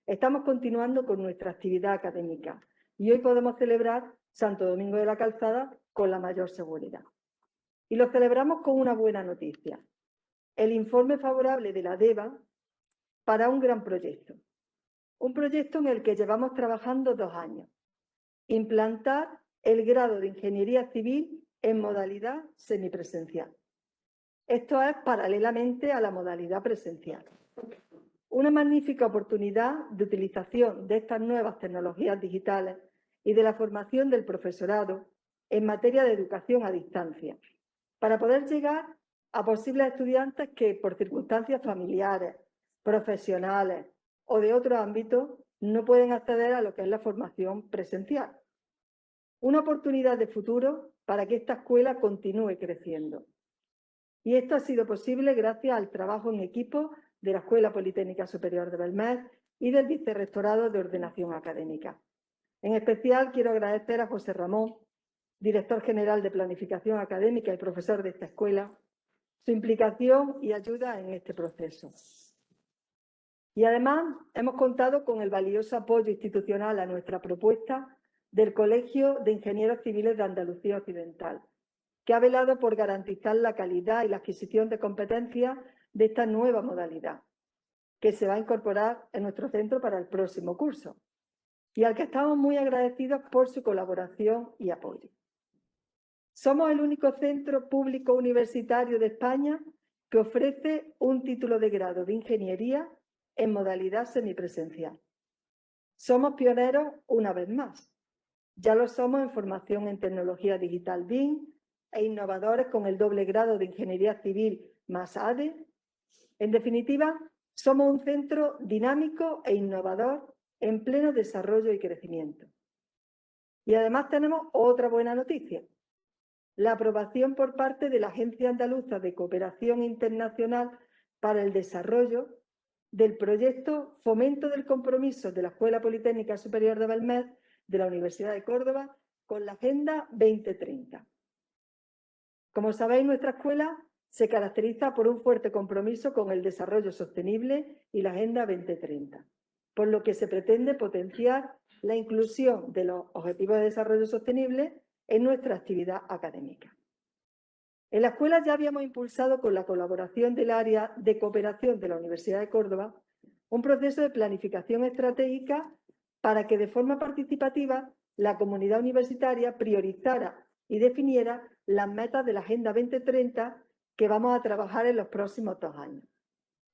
estamos continuando con nuestra actividad académica y hoy podemos celebrar Santo Domingo de la Calzada con la mayor seguridad. Y lo celebramos con una buena noticia: el informe favorable de la DEVA para un gran proyecto. Un proyecto en el que llevamos trabajando 2 años. Implantar el grado de Ingeniería Civil en modalidad semipresencial. Esto es paralelamente a la modalidad presencial. Una magnífica oportunidad de utilización de estas nuevas tecnologías digitales y de la formación del profesorado en materia de educación a distancia, para poder llegar a posibles estudiantes que, por circunstancias familiares, profesionales o de otro ámbito, no pueden acceder a lo que es la formación presencial. Una oportunidad de futuro para que esta escuela continúe creciendo. Y esto ha sido posible gracias al trabajo en equipo de la Escuela Politécnica Superior de Belmez y del Vicerrectorado de Ordenación Académica. En especial quiero agradecer a José Ramón, director general de Planificación Académica y profesor de esta escuela, su implicación y ayuda en este proceso. Y además hemos contado con el valioso apoyo institucional a nuestra propuesta del Colegio de Ingenieros Civiles de Andalucía Occidental, que ha velado por garantizar la calidad y la adquisición de competencias de esta nueva modalidad, que se va a incorporar en nuestro centro para el próximo curso, y al que estamos muy agradecidos por su colaboración y apoyo. Somos el único centro público universitario de España que ofrece un título de grado de ingeniería en modalidad semipresencial. Somos pioneros una vez más. Ya lo somos en formación en tecnología digital BIM e innovadores con el doble grado de ingeniería civil más ADE. En definitiva, somos un centro dinámico e innovador en pleno desarrollo y crecimiento. Y además tenemos otra buena noticia: la aprobación por parte de la Agencia Andaluza de Cooperación Internacional para el Desarrollo del proyecto Fomento del Compromiso de la Escuela Politécnica Superior de Belmez de la Universidad de Córdoba con la Agenda 2030. Como sabéis, nuestra escuela se caracteriza por un fuerte compromiso con el desarrollo sostenible y la Agenda 2030, por lo que se pretende potenciar la inclusión de los Objetivos de Desarrollo Sostenible en nuestra actividad académica. En la escuela ya habíamos impulsado, con la colaboración del área de cooperación de la Universidad de Córdoba, un proceso de planificación estratégica para que de forma participativa la comunidad universitaria priorizara y definiera las metas de la Agenda 2030 que vamos a trabajar en los próximos 2 años.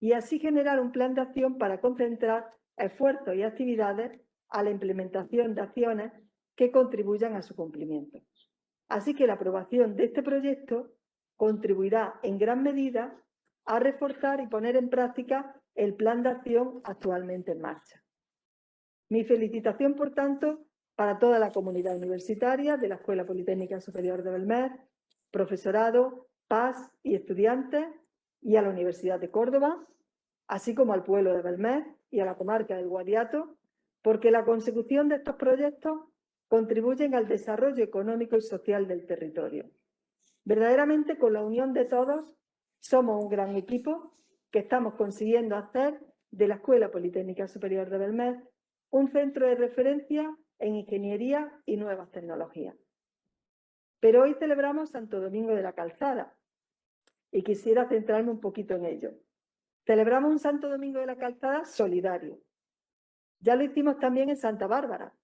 Y así generar un plan de acción para concentrar esfuerzos y actividades a la implementación de acciones que contribuyan a su cumplimiento. Así que la aprobación de este proyecto contribuirá en gran medida a reforzar y poner en práctica el plan de acción actualmente en marcha. Mi felicitación, por tanto, para toda la comunidad universitaria de la Escuela Politécnica Superior de Belmez, profesorado, PAS y estudiantes, y a la Universidad de Córdoba, así como al pueblo de Belmez y a la comarca del Guadiato, porque la consecución de estos proyectos contribuyen al desarrollo económico y social del territorio. Verdaderamente, con la unión de todos, somos un gran equipo que estamos consiguiendo hacer de la Escuela Politécnica Superior de Belmez un centro de referencia en ingeniería y nuevas tecnologías. Pero hoy celebramos Santo Domingo de la Calzada y quisiera centrarme un poquito en ello. Celebramos un Santo Domingo de la Calzada solidario. Ya lo hicimos también en Santa Bárbara,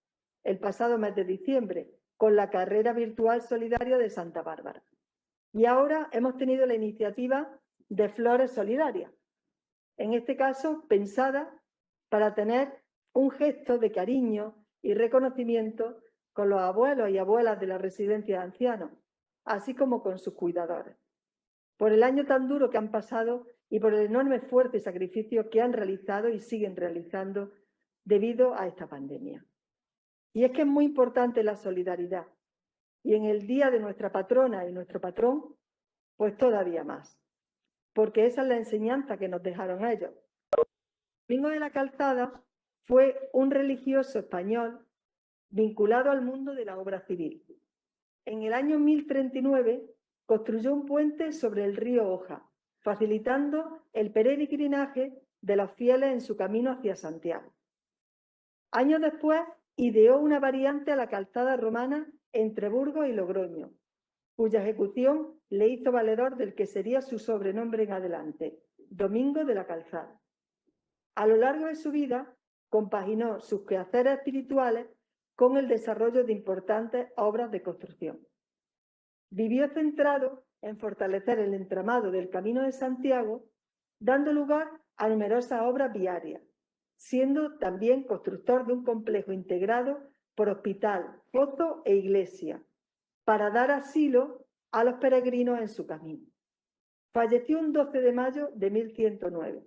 el pasado mes de diciembre, con la carrera virtual solidaria de Santa Bárbara. Y ahora hemos tenido la iniciativa de Flores Solidarias, en este caso pensada para tener un gesto de cariño y reconocimiento con los abuelos y abuelas de la residencia de ancianos, así como con sus cuidadores, por el año tan duro que han pasado y por el enorme esfuerzo y sacrificio que han realizado y siguen realizando debido a esta pandemia. Y es que es muy importante la solidaridad, y en el día de nuestra patrona y nuestro patrón, pues todavía más, porque esa es la enseñanza que nos dejaron ellos. Domingo de la Calzada fue un religioso español vinculado al mundo de la obra civil. En el año 1039 construyó un puente sobre el río Oja, facilitando el peregrinaje de los fieles en su camino hacia Santiago. Años después ideó una variante a la calzada romana entre Burgos y Logroño, cuya ejecución le hizo valedor del que sería su sobrenombre en adelante, Domingo de la Calzada. A lo largo de su vida, compaginó sus quehaceres espirituales con el desarrollo de importantes obras de construcción. Vivió centrado en fortalecer el entramado del Camino de Santiago, dando lugar a numerosas obras viarias, siendo también constructor de un complejo integrado por hospital, pozo e iglesia, para dar asilo a los peregrinos en su camino. Falleció un 12 de mayo de 1109,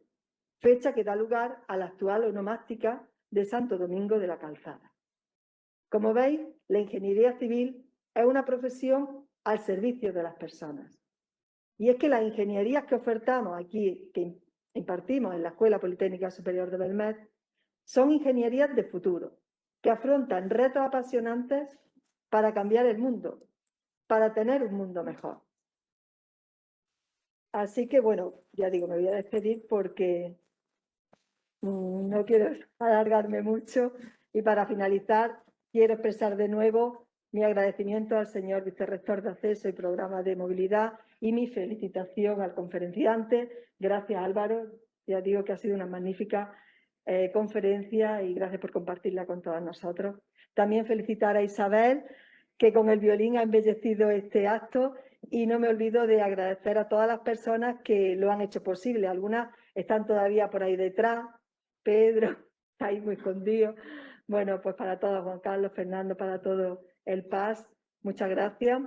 fecha que da lugar a la actual onomástica de Santo Domingo de la Calzada. Como veis, la ingeniería civil es una profesión al servicio de las personas. Y es que las ingenierías que ofertamos aquí, que impartimos en la Escuela Politécnica Superior de Belmez, son ingenierías de futuro, que afrontan retos apasionantes para cambiar el mundo, para tener un mundo mejor. Así que, bueno, ya digo, me voy a despedir porque no quiero alargarme mucho y para finalizar quiero expresar de nuevo mi agradecimiento al señor vicerrector de Acceso y Programa de Movilidad y mi felicitación al conferenciante. Gracias, Álvaro. Ya digo que ha sido una magnífica conferencia y gracias por compartirla con todos nosotros. También felicitar a Isabel, que con el violín ha embellecido este acto, y no me olvido de agradecer a todas las personas que lo han hecho posible. Algunas están todavía por ahí detrás. Pedro, está ahí muy escondido. Bueno, pues para todos, Juan Carlos, Fernando, para todo el PAS, muchas gracias.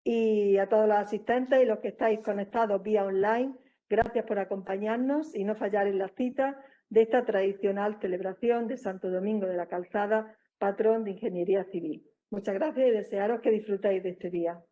Y a todos los asistentes y los que estáis conectados vía online, gracias por acompañarnos y no fallar en la cita de esta tradicional celebración de Santo Domingo de la Calzada, patrón de Ingeniería Civil. Muchas gracias y desearos que disfrutéis de este día.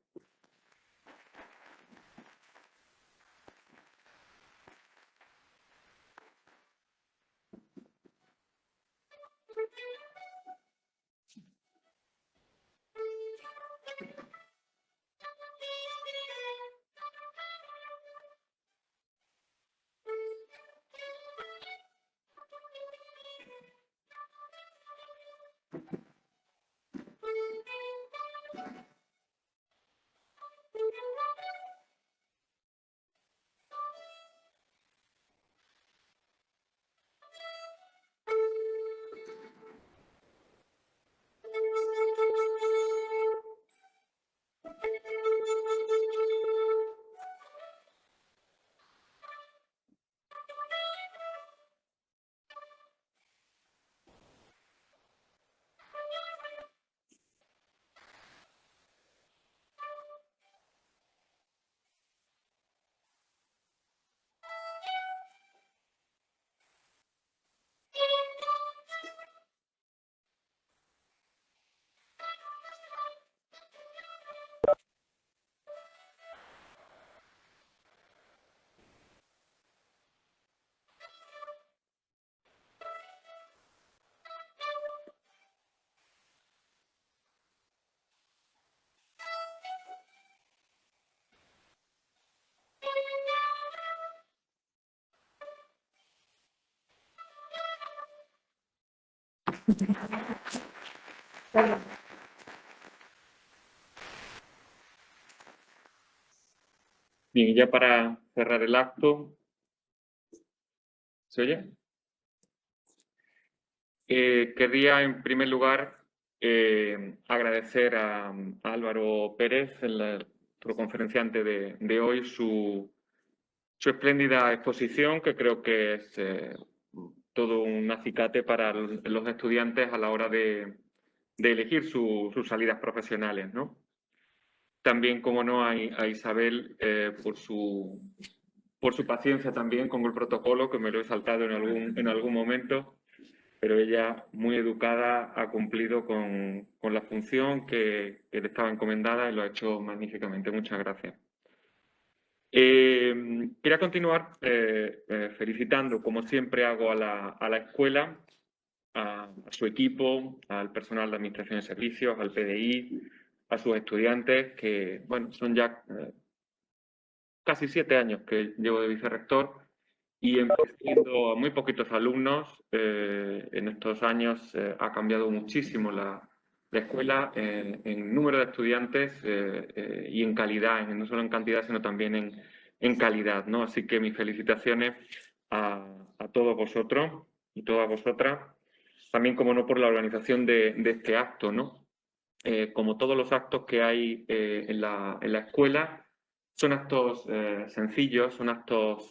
Bien, ya para cerrar el acto, ¿se oye? Querría, en primer lugar, agradecer a Álvaro Pérez, nuestro conferenciante de hoy, su espléndida exposición, que creo que es todo un acicate para los estudiantes a la hora de elegir sus salidas profesionales, ¿no? También, como no, a Isabel por su paciencia también con el protocolo, que me lo he saltado en algún momento, pero ella, muy educada, ha cumplido con la función que le estaba encomendada y lo ha hecho magníficamente. Muchas gracias. Quería continuar felicitando, como siempre hago, a la escuela, a su equipo, al personal de Administración de Servicios, al PDI, a sus estudiantes, que bueno, son ya casi 7 años que llevo de vicerrector y empezando a muy poquitos alumnos. En estos años ha cambiado muchísimo la escuela en número de estudiantes y en calidad, no solo en cantidad, sino también en calidad, ¿no? Así que mis felicitaciones a todos vosotros y todas vosotras. También, como no, por la organización de este acto, ¿no? Como todos los actos que hay en la escuela, son actos sencillos, son actos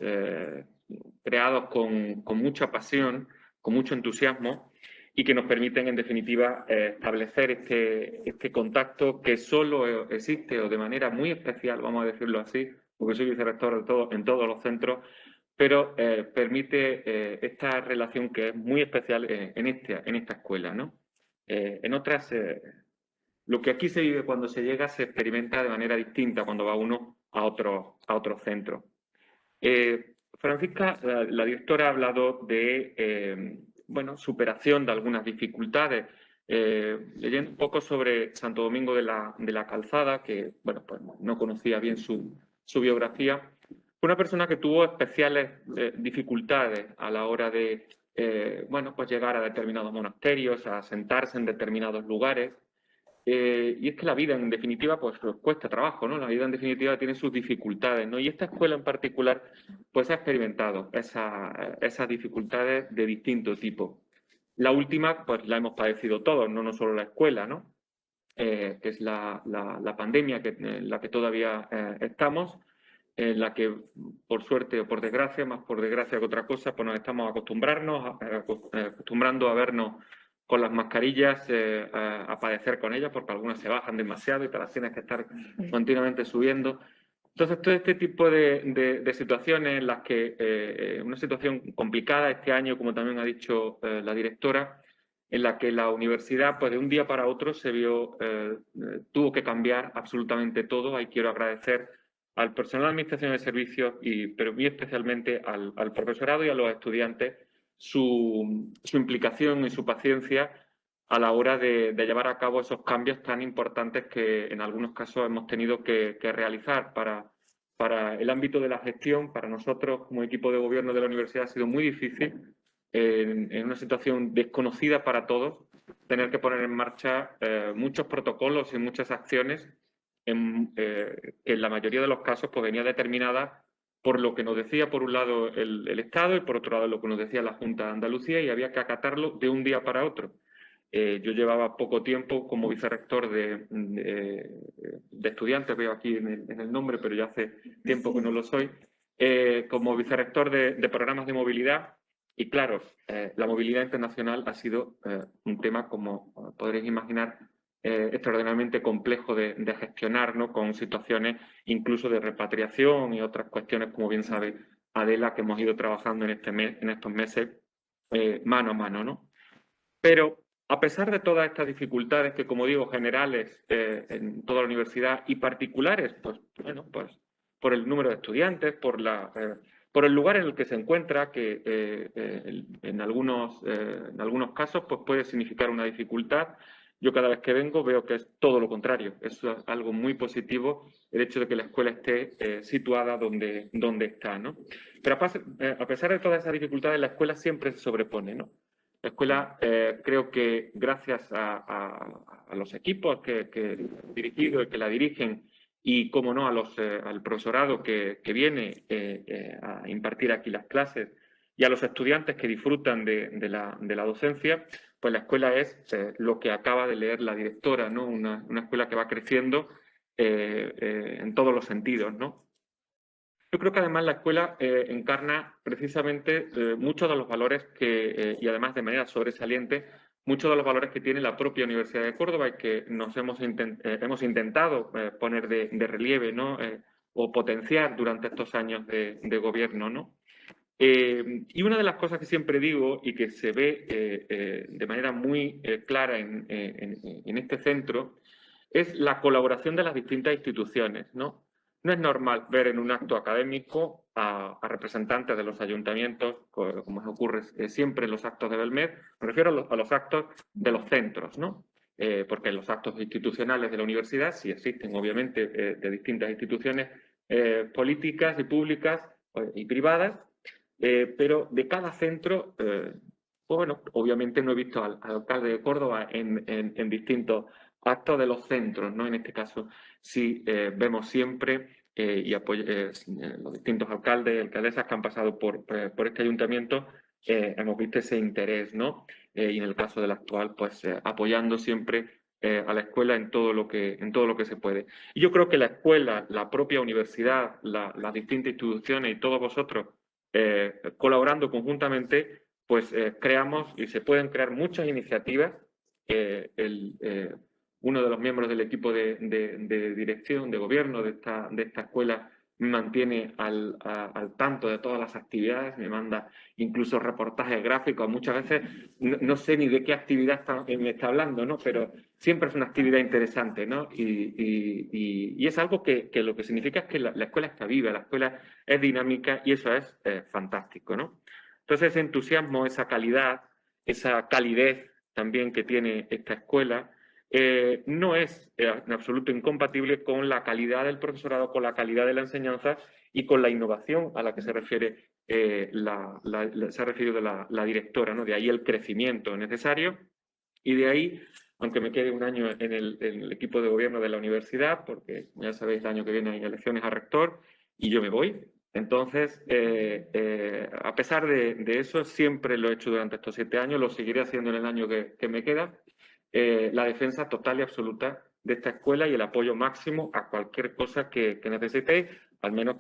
creados con mucha pasión, con mucho entusiasmo y que nos permiten, en definitiva, establecer este contacto que solo existe, o de manera muy especial, vamos a decirlo así, porque soy vicerrector en todos los centros, pero permite esta relación que es muy especial en esta escuela, ¿no? En otras, lo que aquí se vive cuando se llega se experimenta de manera distinta cuando va uno a otro centro. Francisca, la directora, ha hablado de bueno, superación de algunas dificultades. Leyendo un poco sobre Santo Domingo de la Calzada, que bueno, pues no conocía bien su biografía, fue una persona que tuvo especiales dificultades a la hora de bueno, pues llegar a determinados monasterios, a sentarse en determinados lugares. Y es que la vida, en definitiva, pues cuesta trabajo, ¿no? La vida, en definitiva, tiene sus dificultades, ¿no? Y esta escuela en particular, pues ha experimentado esas dificultades de distinto tipo. La última, pues la hemos padecido todos, no solo la escuela, ¿no? Que es la pandemia en la que todavía estamos, en la que, por suerte o por desgracia, más por desgracia que otra cosa, pues nos estamos acostumbrando a vernos con las mascarillas, a padecer con ellas, porque algunas se bajan demasiado y te las tienes que estar continuamente subiendo. Entonces, todo este tipo de situaciones en las que, una situación complicada este año, como también ha dicho la directora, en la que la universidad, pues de un día para otro, tuvo que cambiar absolutamente todo. Ahí quiero agradecer al personal de administración de servicios, pero muy especialmente al profesorado y a los estudiantes, su implicación y su paciencia a la hora de llevar a cabo esos cambios tan importantes que en algunos casos hemos tenido que realizar para el ámbito de la gestión. Para nosotros, como equipo de gobierno de la universidad, ha sido muy difícil, en una situación desconocida para todos, tener que poner en marcha muchos protocolos y muchas acciones que en la mayoría de los casos pues, venía determinada por lo que nos decía por un lado el Estado y por otro lado lo que nos decía la Junta de Andalucía, y había que acatarlo de un día para otro. Yo llevaba poco tiempo como vicerrector de estudiantes, veo aquí en el nombre, pero ya hace tiempo que no lo soy, como vicerrector de programas de movilidad. Y claro, la movilidad internacional ha sido un tema, como podréis imaginar, extraordinariamente complejo de gestionar, ¿no? Con situaciones incluso de repatriación y otras cuestiones, como bien sabe Adela, que hemos ido trabajando en estos meses mano a mano, ¿no? Pero a pesar de todas estas dificultades que, como digo, generales en toda la universidad y particulares, pues bueno, pues por el número de estudiantes, por el lugar en el que se encuentra, que en algunos casos pues puede significar una dificultad. Yo cada vez que vengo veo que es todo lo contrario. Eso es algo muy positivo, el hecho de que la escuela esté situada donde está, ¿no? Pero a pesar de todas esas dificultades, la escuela siempre se sobrepone, ¿no? La escuela, creo que gracias a los equipos que he dirigido y que la dirigen, y, como no, al profesorado que viene a impartir aquí las clases, y a los estudiantes que disfrutan de la docencia, pues la escuela es lo que acaba de leer la directora, ¿no? Una escuela que va creciendo en todos los sentidos, ¿no? Yo creo que además la escuela encarna precisamente muchos de los valores y además de manera sobresaliente, muchos de los valores que tiene la propia Universidad de Córdoba y que nos hemos intentado poner de relieve, ¿no? O potenciar durante estos años de gobierno, ¿no? Y una de las cosas que siempre digo y que se ve de manera muy clara en este centro es la colaboración de las distintas instituciones, ¿no? No es normal ver en un acto académico a representantes de los ayuntamientos, como ocurre siempre en los actos de Belmed. Me refiero a los actos de los centros, ¿no? Porque en los actos institucionales de la universidad sí existen, obviamente, de distintas instituciones políticas y públicas y privadas, pero de cada centro, pues bueno, obviamente no he visto al alcalde de Córdoba en distintos actos de los centros, ¿no? En este caso sí vemos siempre los distintos alcaldes y alcaldesas que han pasado por este ayuntamiento, hemos visto ese interés, ¿no? Y en el caso del actual, pues apoyando siempre a la escuela en todo lo que se puede. Y yo creo que la escuela, la propia universidad, las distintas instituciones y todos vosotros colaborando conjuntamente, pues creamos y se pueden crear muchas iniciativas. Uno de los miembros del equipo de dirección, de gobierno de esta escuela, me mantiene al tanto de todas las actividades, me manda incluso reportajes gráficos. Muchas veces no sé ni de qué actividad me está hablando, ¿no? Pero siempre es una actividad interesante, ¿no? Y es algo que lo que significa es que la escuela está viva, la escuela es dinámica y eso es fantástico, ¿no? Entonces, ese entusiasmo, esa calidad, esa calidez también que tiene esta escuela, no es en absoluto incompatible con la calidad del profesorado, con la calidad de la enseñanza y con la innovación a la que se refiere se ha referido la directora, ¿no? De ahí el crecimiento necesario y de ahí, aunque me quede un año en el equipo de gobierno de la universidad, porque ya sabéis, el año que viene hay elecciones a rector y yo me voy. Entonces, a pesar de eso, siempre lo he hecho durante estos 7 años, lo seguiré haciendo en el año que me queda. La defensa total y absoluta de esta escuela y el apoyo máximo a cualquier cosa que necesitéis, al menos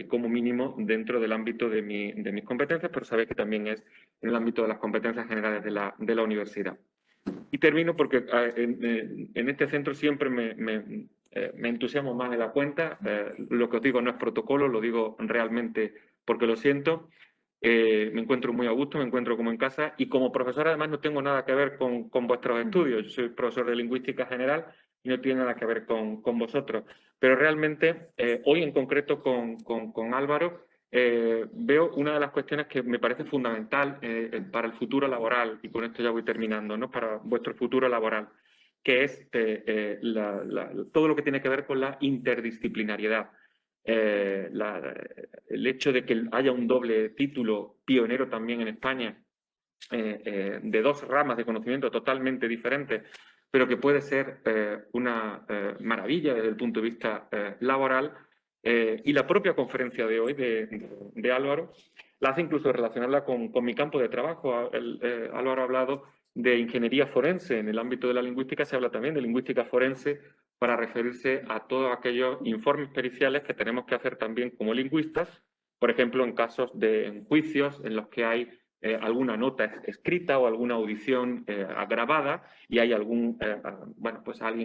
como mínimo dentro del ámbito de mis competencias, pero sabéis que también es en el ámbito de las competencias generales de la universidad. Y termino porque en este centro siempre me entusiasmo más de la cuenta. Lo que os digo no es protocolo, lo digo realmente porque lo siento. Me encuentro muy a gusto, me encuentro como en casa y como profesor además no tengo nada que ver con vuestros estudios. Yo soy profesor de lingüística general y no tiene nada que ver con vosotros. Pero realmente hoy en concreto con Álvaro veo una de las cuestiones que me parece fundamental para el futuro laboral, y con esto ya voy terminando, ¿no? Para vuestro futuro laboral, que es todo lo que tiene que ver con la interdisciplinariedad. El hecho de que haya un doble título pionero también en España, de 2 ramas de conocimiento totalmente diferentes, pero que puede ser una maravilla desde el punto de vista laboral. Y la propia conferencia de hoy de Álvaro la hace incluso relacionarla con mi campo de trabajo. Álvaro ha hablado de ingeniería forense. En el ámbito de la lingüística se habla también de lingüística forense para referirse a todos aquellos informes periciales que tenemos que hacer también como lingüistas, por ejemplo, en casos de juicios en los que hay alguna nota escrita o alguna audición agravada y hay alguien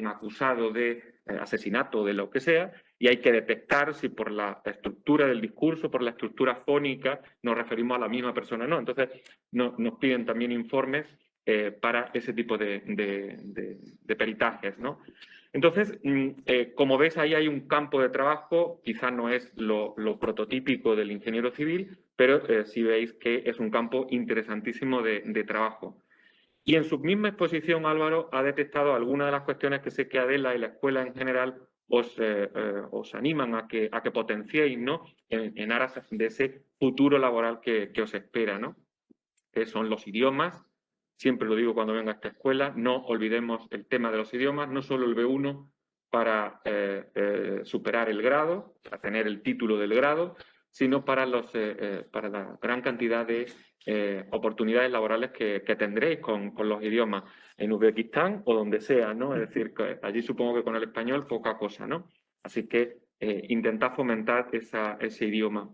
acusado de asesinato o de lo que sea, y hay que detectar si por la estructura del discurso, por la estructura fónica, nos referimos a la misma persona o no. Entonces, nos piden también informes para ese tipo de peritajes, ¿no? Entonces, como ves, ahí hay un campo de trabajo, quizá no es lo prototípico del ingeniero civil, pero sí veis que es un campo interesantísimo de trabajo. Y en su misma exposición, Álvaro ha detectado algunas de las cuestiones que sé que Adela y la escuela en general os animan a que potenciéis, ¿no? En aras de ese futuro laboral que os espera, ¿no? Que son los idiomas. Siempre lo digo cuando venga a esta escuela, no olvidemos el tema de los idiomas, no solo el B1 para superar el grado, para tener el título del grado, sino para la gran cantidad de oportunidades laborales que tendréis con los idiomas en Uzbekistán o donde sea, ¿no? Es decir, que allí supongo que con el español poca cosa, ¿no? Así que intentad fomentar ese idioma,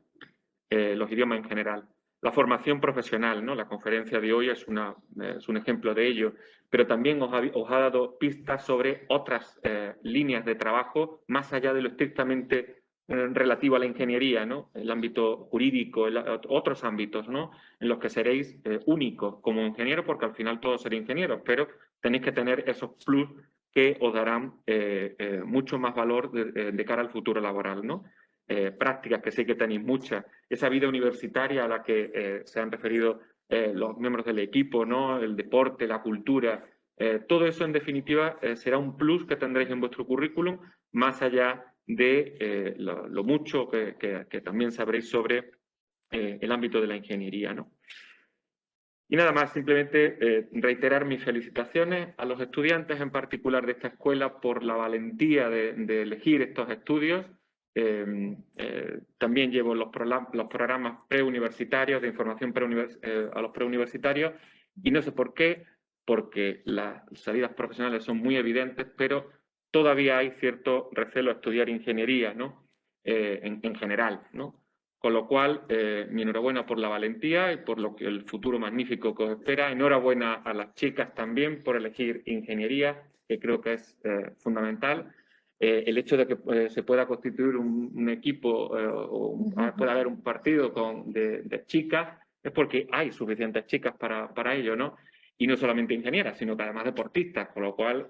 los idiomas en general. La formación profesional, ¿no? La conferencia de hoy es un ejemplo de ello, pero también os ha dado pistas sobre otras líneas de trabajo más allá de lo estrictamente relativo a la ingeniería, ¿no? El ámbito jurídico, otros ámbitos, ¿no? En los que seréis únicos como ingeniero, porque al final todos seréis ingenieros, pero tenéis que tener esos plus que os darán mucho más valor de cara al futuro laboral, ¿no? Prácticas, que sé que tenéis muchas, esa vida universitaria a la que se han referido los miembros del equipo, ¿no? El deporte, la cultura, todo eso en definitiva será un plus que tendréis en vuestro currículum, más allá de lo mucho que también sabréis sobre el ámbito de la ingeniería, ¿no? Y nada más, simplemente reiterar mis felicitaciones a los estudiantes, en particular de esta escuela, por la valentía de elegir estos estudios. También llevo los programas preuniversitarios, de información a los preuniversitarios, y no sé por qué, porque las salidas profesionales son muy evidentes, pero todavía hay cierto recelo a estudiar ingeniería, ¿no? En general, ¿no? Con lo cual, mi enhorabuena por la valentía y por el futuro magnífico que os espera. Enhorabuena a las chicas también por elegir ingeniería, que creo que es fundamental. el hecho de que se pueda constituir un equipo pueda haber un partido de chicas es porque hay suficientes chicas para ello, ¿no? Y no solamente ingenieras, sino que además deportistas, con lo cual,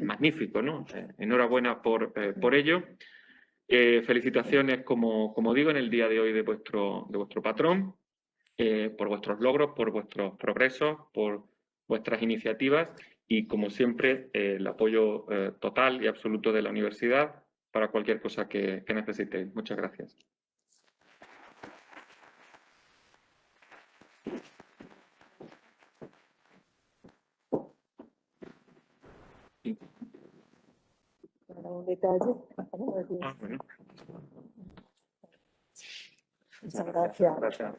magnífico, ¿no? Enhorabuena por ello. Felicitaciones, como digo, en el día de hoy de vuestro patrón, por vuestros logros, por vuestros progresos, por vuestras iniciativas y, como siempre, el apoyo total y absoluto de la universidad para cualquier cosa que necesitéis. Muchas gracias. Para un detalle. Bueno. Muchas gracias. Gracias.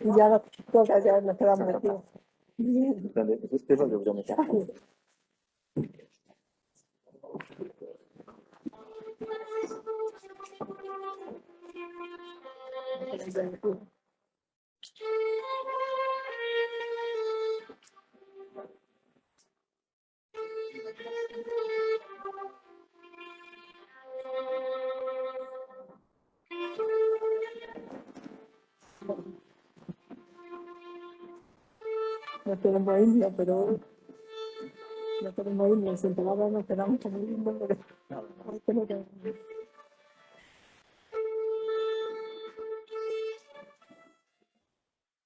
Y ya nos toca, ya nos quedamos aquí. Bien. No tenemos himno, pero no tenemos himno. Sin palabras nos quedamos como himno, pero...